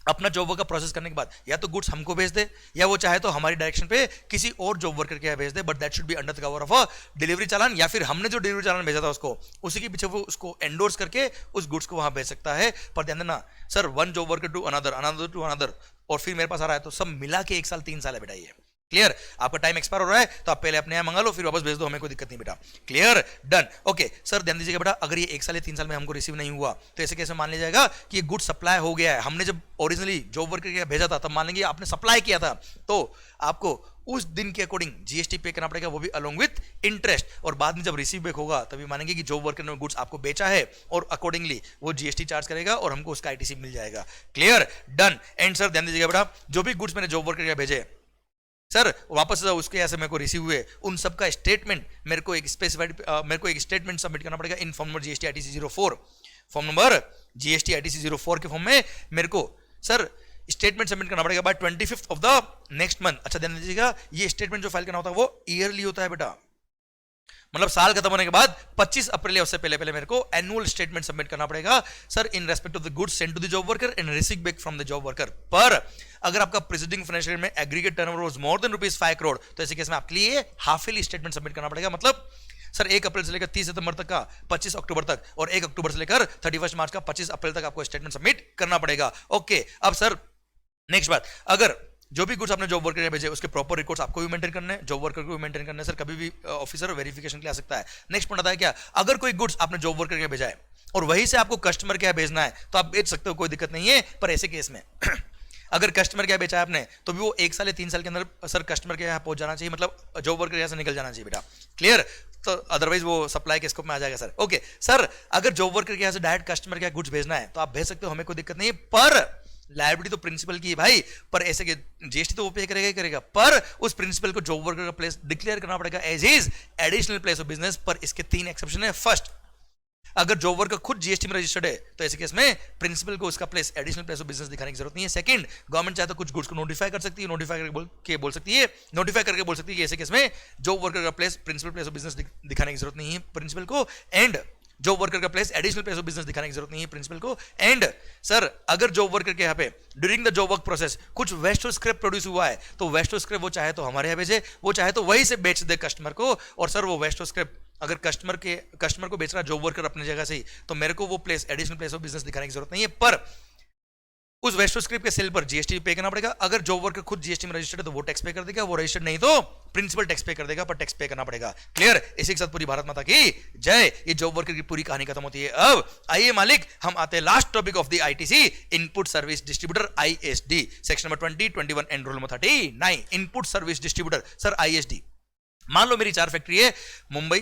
अपना जॉब वर्कर प्रोसेस करने के बाद या तो गुड्स हमको भेज दे या वो चाहे तो हमारी डायरेक्शन पे किसी और जॉब वर्कर के यहाँ भेज दे, but that should be under the cover of a delivery challan, या फिर हमने जो डिलीवरी चालान भेजा था उसको उसी के पीछे वो उसको एंडोर्स करके उस गुड्स को वहां भेज सकता है। पर ध्यान देना sir, 1 job worker to another, another to another, और फिर मेरे पास आ रहा है, तो सब मिला के 1 साल 3 साल है बेटा ये। क्लियर? आपका टाइम एक्सपायर हो रहा है तो आप पहले अपने यहाँ मंगा लो, फिर वापस भेज दो, हमें कोई दिक्कत नहीं बेटा। क्लियर? डन। ओके सर, ध्यान दीजिएगा बेटा, अगर ये 1 साल या 3 साल में हमको रिसीव नहीं हुआ तो ऐसे कैसे मान लिया जाएगा कि ये गुड सप्लाई हो गया है? हमने जब ओरिजिनली जॉब वर्कर के भेजा था तब मान लेंगे आपने सप्लाई किया था, तो आपको उस दिन के अकॉर्डिंग जीएसटी पे करना पड़ेगा, वो भी अलोंग विथ इंटरेस्ट। और बाद में जब रिसीव बैक होगा तभी मानेंगे कि जॉब वर्कर ने गुड्स आपको बेचा है और अकॉर्डिंगली वो जीएसटी चार्ज करेगा और हमको उसका आईटीसी मिल जाएगा। क्लियर? डन। एंड सर ध्यान दीजिएगा बेटा, जो भी गुड्स मैंने जॉब वर्कर के भेजे सर वापस उसके ऐसे मेरे को रिसीव हुए, उन सब का स्टेटमेंट मेरे को एक स्पेसिफाइड मेरे को एक स्टेटमेंट सबमिट करना पड़ेगा in form number GST ITC 04, form number GST ITC 04 के फॉर्म में मेरे को सर स्टेटमेंट सबमिट करना पड़ेगा by 25th of the next month. अच्छा ध्यान दीजिएगा, ये स्टेटमेंट जो फाइल करना होता है वो ईयरली होता है बेटा, मतलब साल खत्म होने के बाद 25 अप्रैल या उससे पहले पहले मेरे को एनुअल स्टेटमेंट सबमिट करना पड़ेगा sir in respect of the goods sent to the job worker and receive back from the job worker. पर अगर आपका प्रेसिडिंग फाइनेंशियल में aggregate turnover was more than ₹5 crore तो ऐसे केस में आपके लिए हाफ ईयरली स्टेटमेंट सबमिट करना पड़ेगा। मतलब सर 1 अप्रैल से लेकर 30 सितंबर तक का 25 अक्टूबर तक और 1 अक्टूबर से लेकर 31 मार्च का 25 अप्रैल तक आपको स्टेटमेंट सबमिट करना पड़ेगा। ओके, अब सर नेक्स्ट बात, अगर जो भी गुड्स आपने जॉब वर्कर के भेजे उसके प्रॉपर रिकॉर्ड्स आपको भी मेंटेन करने हैं, जॉब वर्कर को भी मेंटेन करने हैं। सर कभी भी ऑफिसर वेरिफिकेशन के लिए आ सकता है। नेक्स्ट पॉइंट आता है क्या, अगर कोई गुड्स आपने जॉब वर्कर के भेजा है और वहीं से आपको कस्टमर के यहाँ भेजना है तो आप भेज सकते हो, कोई दिक्कत नहीं है। पर ऐसे केस में अगर कस्टमर के यहाँ बेचा है आपने तो भी वो 1 साल या 3 साल के अंदर सर कस्टमर के यहाँ पहुंच जाना चाहिए, मतलब जॉब वर्कर यहाँ से निकल जाना चाहिए बेटा। क्लियर? तो अदरवाइज वो सप्लाई के स्कोप में आ जाएगा सर। ओके सर, अगर जॉब वर्कर के यहाँ से डायरेक्ट कस्टमर के यहाँ गुड्स भेजना है तो आप भेज सकते हो, हमें कोई दिक्कत नहीं है। पर लायबिलिटी तो प्रिंसिपल की है भाई, पर ऐसे के जीएसटी तो वो पे करेगा ही करेगा, पर उस प्रिंसिपल को जॉब वर्कर का प्लेस डिक्लेयर करना पड़ेगा as is additional place of business. पर इसके 3 एक्सेप्शन है। फर्स्ट, अगर जॉब वर्कर खुद जीएसटी में रजिस्टर्ड है तो ऐसे केस में प्रिंसिपल को उसका place additional place of business दिखाने की जरूरत नहीं है। सेकंड, गवर्नमेंट चाहे तो कुछ गुड्स को नोटिफाई कर सकती है, नोटिफाई करके बोल सकती है कि ऐसे केस में जॉब वर्कर का place principal place of business दिखाने की जरूरत नहीं है प्रिंसिपल को, एंड जॉब वर्कर का place additional place of business दिखाने की जरूरत नहीं है प्रिंसिपल को। एंड सर अगर जॉब वर्कर के यहाँ पे during the job work process कुछ वेस्ट स्क्रैप प्रोड्यूस हुआ है तो वेस्ट स्क्रैप वो चाहे तो हमारे यहाँ भेजे, वो चाहे तो वहीं से बेच दे कस्टमर को। और सर वो वेस्ट स्क्रैप अगर कस्टमर को बेच रहा है जॉब वर्कर अपनी जगह से ही, तो मेरे को वो place additional place of business दिखाने की जरूरत नहीं है। पर उस वेस्ट स्क्रैप के सेल पर जीएसटी पे करना पड़ेगा। अगर जॉब वर्कर खुद जीएसटी में रजिस्टर्ड है तो वो टैक्स पे कर देगा, वो रजिस्टर्ड नहीं तो प्रिंसिपल टैक्स पे कर देगा, पर टैक्स पे करना पड़ेगा। क्लियर? इसी के साथ पूरी भारत माता की जय। ये जॉब वर्कर की पूरी कहानी खत्म होती है। अब आइए मालिक, हम आते हैं last topic of the ITC, input service distributor ISD, section number 20, 21 and rule number 39, input service distributor. Sir ISD, मान लो मेरी 4 फैक्ट्री है मुंबई,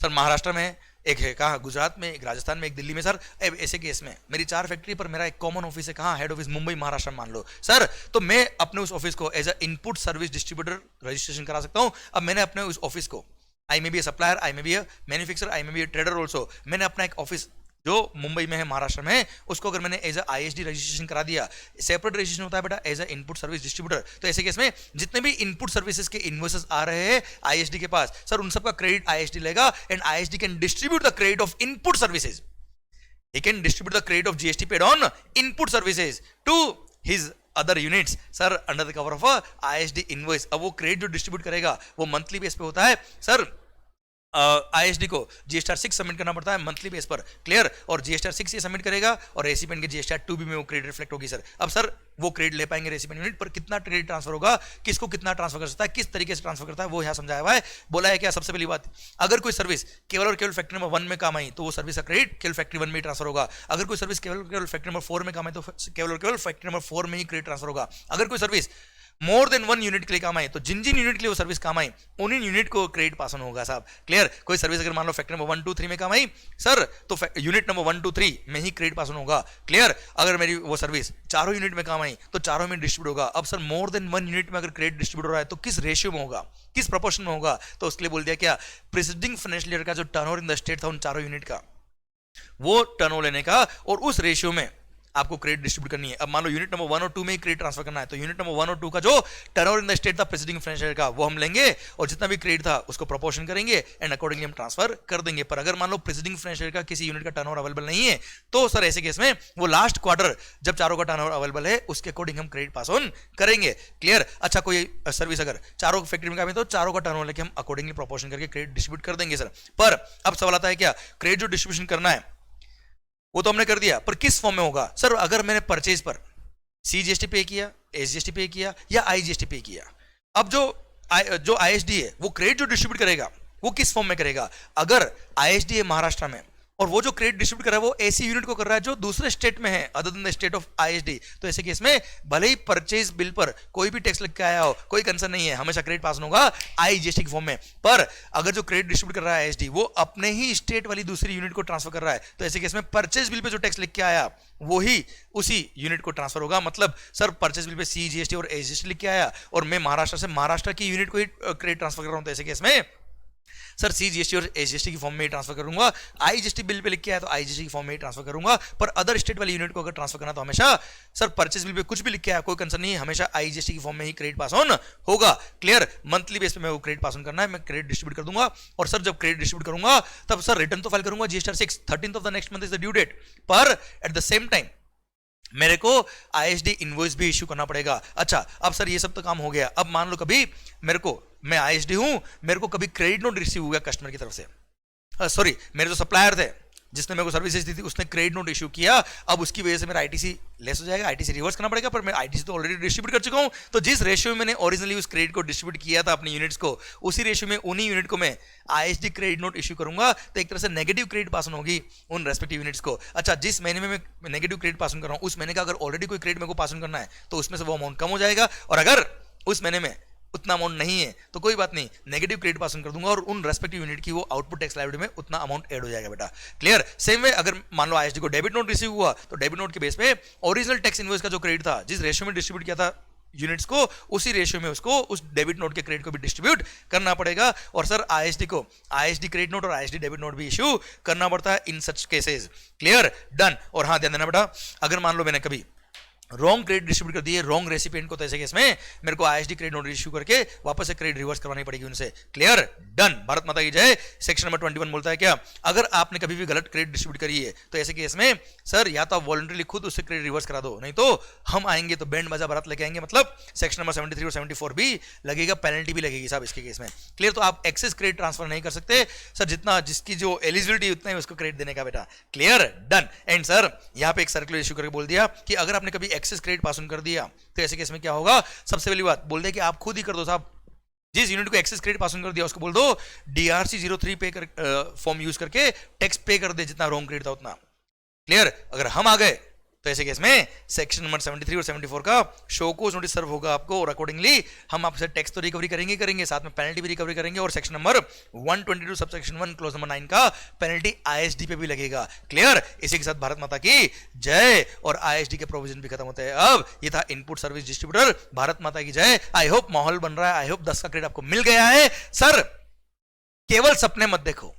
सर महाराष्ट्र में, एक है कहाँ गुजरात में, एक राजस्थान में, एक दिल्ली में। सर ऐसे केस में मेरी 4 फैक्ट्री पर मेरा एक कॉमन ऑफिस है, कहाँ हेड ऑफिस मुंबई महाराष्ट्र मान लो सर, तो मैं अपने उस ऑफिस को as a input service distributor registration करा सकता हूं। अब मैंने अपने उस ऑफिस को, I may be a supplier, I may be a manufacturer, I may be a trader also, मैंने अपना एक ऑफिस जो मुंबई में है महाराष्ट्र में है, उसको अगर मैंने एज आईएसडी रजिस्ट्रेशन करा दिया, सेपरेट रजिस्ट्रेशन होता है बेटा as a input service distributor, तो ऐसे केस में जितने भी इनपुट सर्विसेज के इनवॉइसेस आ रहे हैं आईएसडी के पास, सर उन सबका क्रेडिट आईएसडी लेगा and ISD can distribute the credit of input services, he can distribute the credit of GST paid on input services to his other units sir under the cover of ISD invoice. अब वो credit जो distribute करेगा वो monthly base पे होता है sir, ISD को GSTR 6 submit करना पड़ता है मंथली बेस पर, क्लियर, और जीएसटीआर 6 ये सबमिट करेगा और रेसिपेंट के जीएसटीआर 2 भी में वो क्रेडिट रिफ्लेक्ट होगी सर। अब सर वो क्रेडिट ले पाएंगे रेसिपेंट यूनिट पर, कितना क्रेडिट ट्रांसफर होगा, किसको कितना ट्रांसफर कर सकता है, किस तरीके से ट्रांसफर करता है, वो यहाँ समझाया हुआ है। बोला है क्या, सबसे पहली बात, अगर कोई सर्विस केवल और केवल फैक्ट्री नंबर 1 में काम आई तो वो सर्विस का क्रेडिट केवल फैक्ट्री 1 में ही ट्रांसफर होगा। अगर कोई सर्विस केवल केवल फैक्ट्री नंबर 4 में काम आई तो केवल और केवल फैक्ट्री नंबर 4 में ही क्रेडिट ट्रांसफर होगा। अगर कोई सर्विस मोर देन 1 यूनिट के लिए काम आए तो जिन जिन यूनिट के लिए वो सर्विस काम आई उन्हीं यूनिट को क्रेडिट पास ऑन होगा साहब, क्लियर। कोई सर्विस अगर मान लो फैक्ट्री नंबर 1 2 3 में काम आई सर, तो यूनिट नंबर 1 2 3 में ही क्रेडिट पास ऑन होगा, क्लियर। अगर मेरी वो सर्विस चारों यूनिट में काम आई तो चारों में डिस्ट्रीब्यूट होगा। अब सर मोर देन 1 यूनिट में अगर क्रेडिट डिस्ट्रीब्यूट हो रहा है तो किस रेशियो में होगा, किस प्रोपोर्शन में होगा, तो उसके लिए बोल दिया क्या, प्रीसीडिंग फाइनेंशियल ईयर का जो टर्नओवर इन द स्टेट था उन चारों यूनिट का, वो टर्नओवर लेने का और उस रेशियो में आपको क्रेडिट डिस्ट्रीब्यूट करनी है। अब मान लो यूनिट नंबर 1 और 2 में ही क्रेडिट ट्रांसफर करना है तो यूनिट नंबर 1 और 2 का जो टर्नओवर इन द स्टेट था प्रीसीडिंग फाइनेंशियल ईयर का वो हम लेंगे और जितना भी क्रेडिट था उसको प्रोपोर्शन करेंगे एंड अकॉर्डिंगली हम ट्रांसफर कर देंगे। पर अगर मान लो प्रीसीडिंग फाइनेंशियल ईयर का किसी यूनिट का टर्नओवर अवेलेबल नहीं है तो सर ऐसे केस में वो लास्ट क्वार्टर जब चारों का टर्नओवर अवेलेबल है उसके अकॉर्डिंग हम क्रेडिट पास ऑन करेंगे, क्लियर। अच्छा कोई सर्विस अगर चारों फैक्ट्री में काम है तो चारों का टर्नओवर लेके हम अकॉर्डिंगली प्रोपोर्शन करके क्रेडिट डिस्ट्रीब्यूट कर देंगे सर। पर अब सवाल आता है क्या, क्रेडिट जो डिस्ट्रीब्यूशन करना है वो तो हमने कर दिया पर किस फॉर्म में होगा सर, अगर मैंने परचेज पर सीजीएसटी पे किया, एसजीएसटी पे किया या आईजीएसटी पे किया, अब जो आईएसडी है वो क्रेडिट जो डिस्ट्रीब्यूट करेगा वो किस फॉर्म में करेगा। अगर आईएसडी है महाराष्ट्र में और वो जो क्रेडिट डिस्ट्रीब्यूट कर रहा है वो ऐसी यूनिट को कर रहा है जो दूसरे स्टेट में है other than the state of ISD, तो ऐसे केस में भले ही परचेज बिल पर कोई भी टैक्स लग के आया हो कोई कंसर्न नहीं है, हमेशा क्रेडिट पास होगा आईजीएसटी के फॉर्म में। पर अगर जो क्रेडिट डिस्ट्रीब्यूट कर रहा है आईएसडी वो अपने ही स्टेट वाली दूसरी यूनिट को ट्रांसफर कर रहा है तो ऐसे केस में परचेज बिल पे जो टैक्स लिख के आया वो ही उसी यूनिट को ट्रांसफर होगा। मतलब sir purchase bill pay CGST और एसजीएसटी लिख के आया और मैं महाराष्ट्र से महाराष्ट्र की यूनिट को ही क्रेडिट ट्रांसफर कर रहा हूं तो ऐसे केस में सर सीजीएसटी और एसजीएसटी की फॉर्म में ही ट्रांसफर करूंगा। आईजीएसटी बिल पे लिख के आया तो आईजीएसटी की फॉर्म में ही ट्रांसफर करूंगा। पर अदर स्टेट वाली यूनिट को अगर ट्रांसफर करना तो हमेशा सर परचेज बिल पे कुछ भी लिख के आया कोई कंसर्न नहीं है, हमेशा आईजीएसटी की फॉर्म में ही क्रेडिट पास ऑन होगा, क्लियर। मंथली बेस पे मैं वो क्रेडिट पास ऑन करना है, मैं क्रेडिट डिस्ट्रीब्यूट कर दूंगा और सर जब क्रेडिट डिस्ट्रीब्यूट करूंगा तब सर रिटर्न तो फाइल करूंगा GSTR 6 13th of the next month is the due date, पर एट द सेम टाइम मेरे को आईएसडी इनवॉइस भी इश्यू करना पड़ेगा। अच्छा अब सर ये सब तो काम हो गया, अब मान लो कभी मैं आईएसडी हूं, मेरे को कभी क्रेडिट नोट रिसीव हुआ कस्टमर की तरफ से, सॉरी मेरे जो सप्लायर थे जिसने मेरे को सर्विसेज दी थी उसने क्रेडिट नोट इशू किया, अब उसकी वजह से मेरा आईटीसी लेस हो जाएगा, आईटीसी रिवर्स करना पड़ेगा। पर मैं आईटीसी तो ऑलरेडी डिस्ट्रीब्यूट कर चुका हूं तो जिस रेशियो में मैंने ओरिजिनली उस क्रेडिट को डिस्ट्रीब्यूट किया था अपने यूनिट्स को उसी रेशियो में उन्हीं यूनिट को मैं आईएसडी क्रेडिट नोट इशू करूंगा तो एक तरह से नेगेटिव क्रेडिट पास ऑन होगी उन रेस्पेक्टिव यूनिट्स को। अच्छा जिस महीने में मैं नेगेटिव क्रेडिट पास ऑन कर रहा हूं उस महीने का अगर ऑलरेडी कोई क्रेडिट मेरे को पास ऑन करना है तो उसमें से वो अमाउंट कम हो जाएगा और अगर उस महीने में उतना अमाउंट नहीं है तो कोई बात नहीं, नेगेटिव क्रेडिट पास ऑन कर दूंगा और उन रेस्पेक्टिव यूनिट की वो आउटपुट टैक्स लायबिलिटी में उतना अमाउंट ऐड हो जाएगा बेटा, क्लियर। सेम वे अगर मान लो आईएसडी को डेबिट नोट रिसीव हुआ तो डेबिट नोट के बेस पे ओरिजिनल टैक्स इनवॉइस का जो क्रेडिट था जिस रेशियो में डिस्ट्रीब्यूट किया था यूनिट्स को उसी रेशियो में उसको उस डेबिट नोट के क्रेडिट को भी डिस्ट्रीब्यूट करना पड़ेगा और सर आईएसडी को आईएसडी क्रेडिट नोट और आईएसडी डेबिट नोट भी इशू करना पड़ता है इन सच केसेस, क्लियर, डन। और हाँ ध्यान देना बेटा अगर मान लो मैंने कभी रॉन्ग क्रेडिट डिस्ट्रीब्यूट कर दिए रॉन्ग रेसिपिएंट को तो ऐसे केस में मेरे को आईएसडी क्रेडिट नोट इशू करके वापस से क्रेडिट रिवर्स करवानी पड़ेगी उनसे, क्लियर, डन। भारत माता की जय। सेक्शन नंबर 21 बोलता है क्या, अगर आपने कभी भी गलत क्रेडिट डिस्ट्रीब्यूट करी है तो ऐसे केस में सर या तो आप वॉलंटरीली खुद उससे क्रेडिट रिवर्स करा दो, नहीं तो हम आएंगे तो बैंड बाजा बारात लेके आएंगे, मतलब सेक्शन नंबर 73 और 74 भी लगेगा, पेनल्टी भी लगेगी साहब इसके केस में, क्लियर। तो आप एक्सेस क्रेडिट ट्रांसफर नहीं कर सकते सर, जितना जिसकी जो एलिजिबिलिटी उतना ही उसको क्रेडिट देने का बेटा, क्लियर, डन। एंड सर यहाँ पे एक सर्कुलर इशू करके बोल दिया कि अगर आपने कभी एक्सेस क्रेडिट पास ऑन कर दिया तो ऐसे केस में क्या होगा, सबसे पहली बात बोल दे कि आप खुद ही कर दो साहब, जिस यूनिट को एक्सेस क्रेडिट पास ऑन कर दिया उसको बोल दो डीआरसी 03 पे फॉर्म यूज करके टैक्स पे कर दे जितना रॉन्ग क्रेडिट था उतना, क्लियर। अगर हम आ गए तो ऐसे केस में सेक्शन नंबर 73 और 74 का शो कोज नोटिस सर्व होगा आपको, और अकॉर्डिंगली हम आपसे टैक्स तो रिकवरी करेंगे, साथ में पेनल्टी भी रिकवरी करेंगे, और section number 122 subsection 1 close number 9 का पेनल्टी आईएसडी पे भी लगेगा। क्लियर? इसी के साथ भारत माता की जय, और आईएसडी के प्रोविजन भी खत्म होते हैं। अब ये था इनपुट सर्विस डिस्ट्रीब्यूटर, भारत माता की जय। आई होप माहौल बन रहा है, आई होप 10 का क्रेडिट आपको मिल गया है। सर केवल सपने मत देखो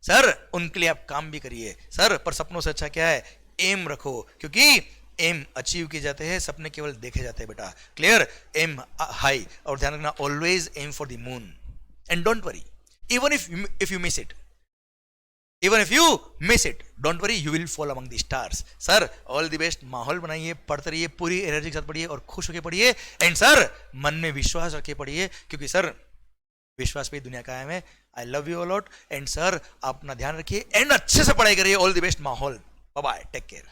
सर, उनके लिए आप काम भी करिए सर, पर सपनों से अच्छा क्या है, एम रखो, क्योंकि एम अचीव किए जाते हैं, सपने केवल देखे जाते हैं बेटा। क्लियर? एम हाई, और ध्यान रखना always aim for the moon, and don't worry even if you miss it, don't worry, you will fall among the stars. Sir all the best, माहौल बनाइए, पढ़ते रहिए, पूरी एनर्जी के साथ पढ़िए और खुश होकर पढ़िए, एंड सर मन में विश्वास रखे पढ़िए, क्योंकि सर विश्वास पे दुनिया कायम है। I love you a lot, and sir आप अपना ध्यान रखिए एंड अच्छे से पढ़ाई करिए। ऑल द बेस्ट, माहौल, बाय बाय, टेक केयर।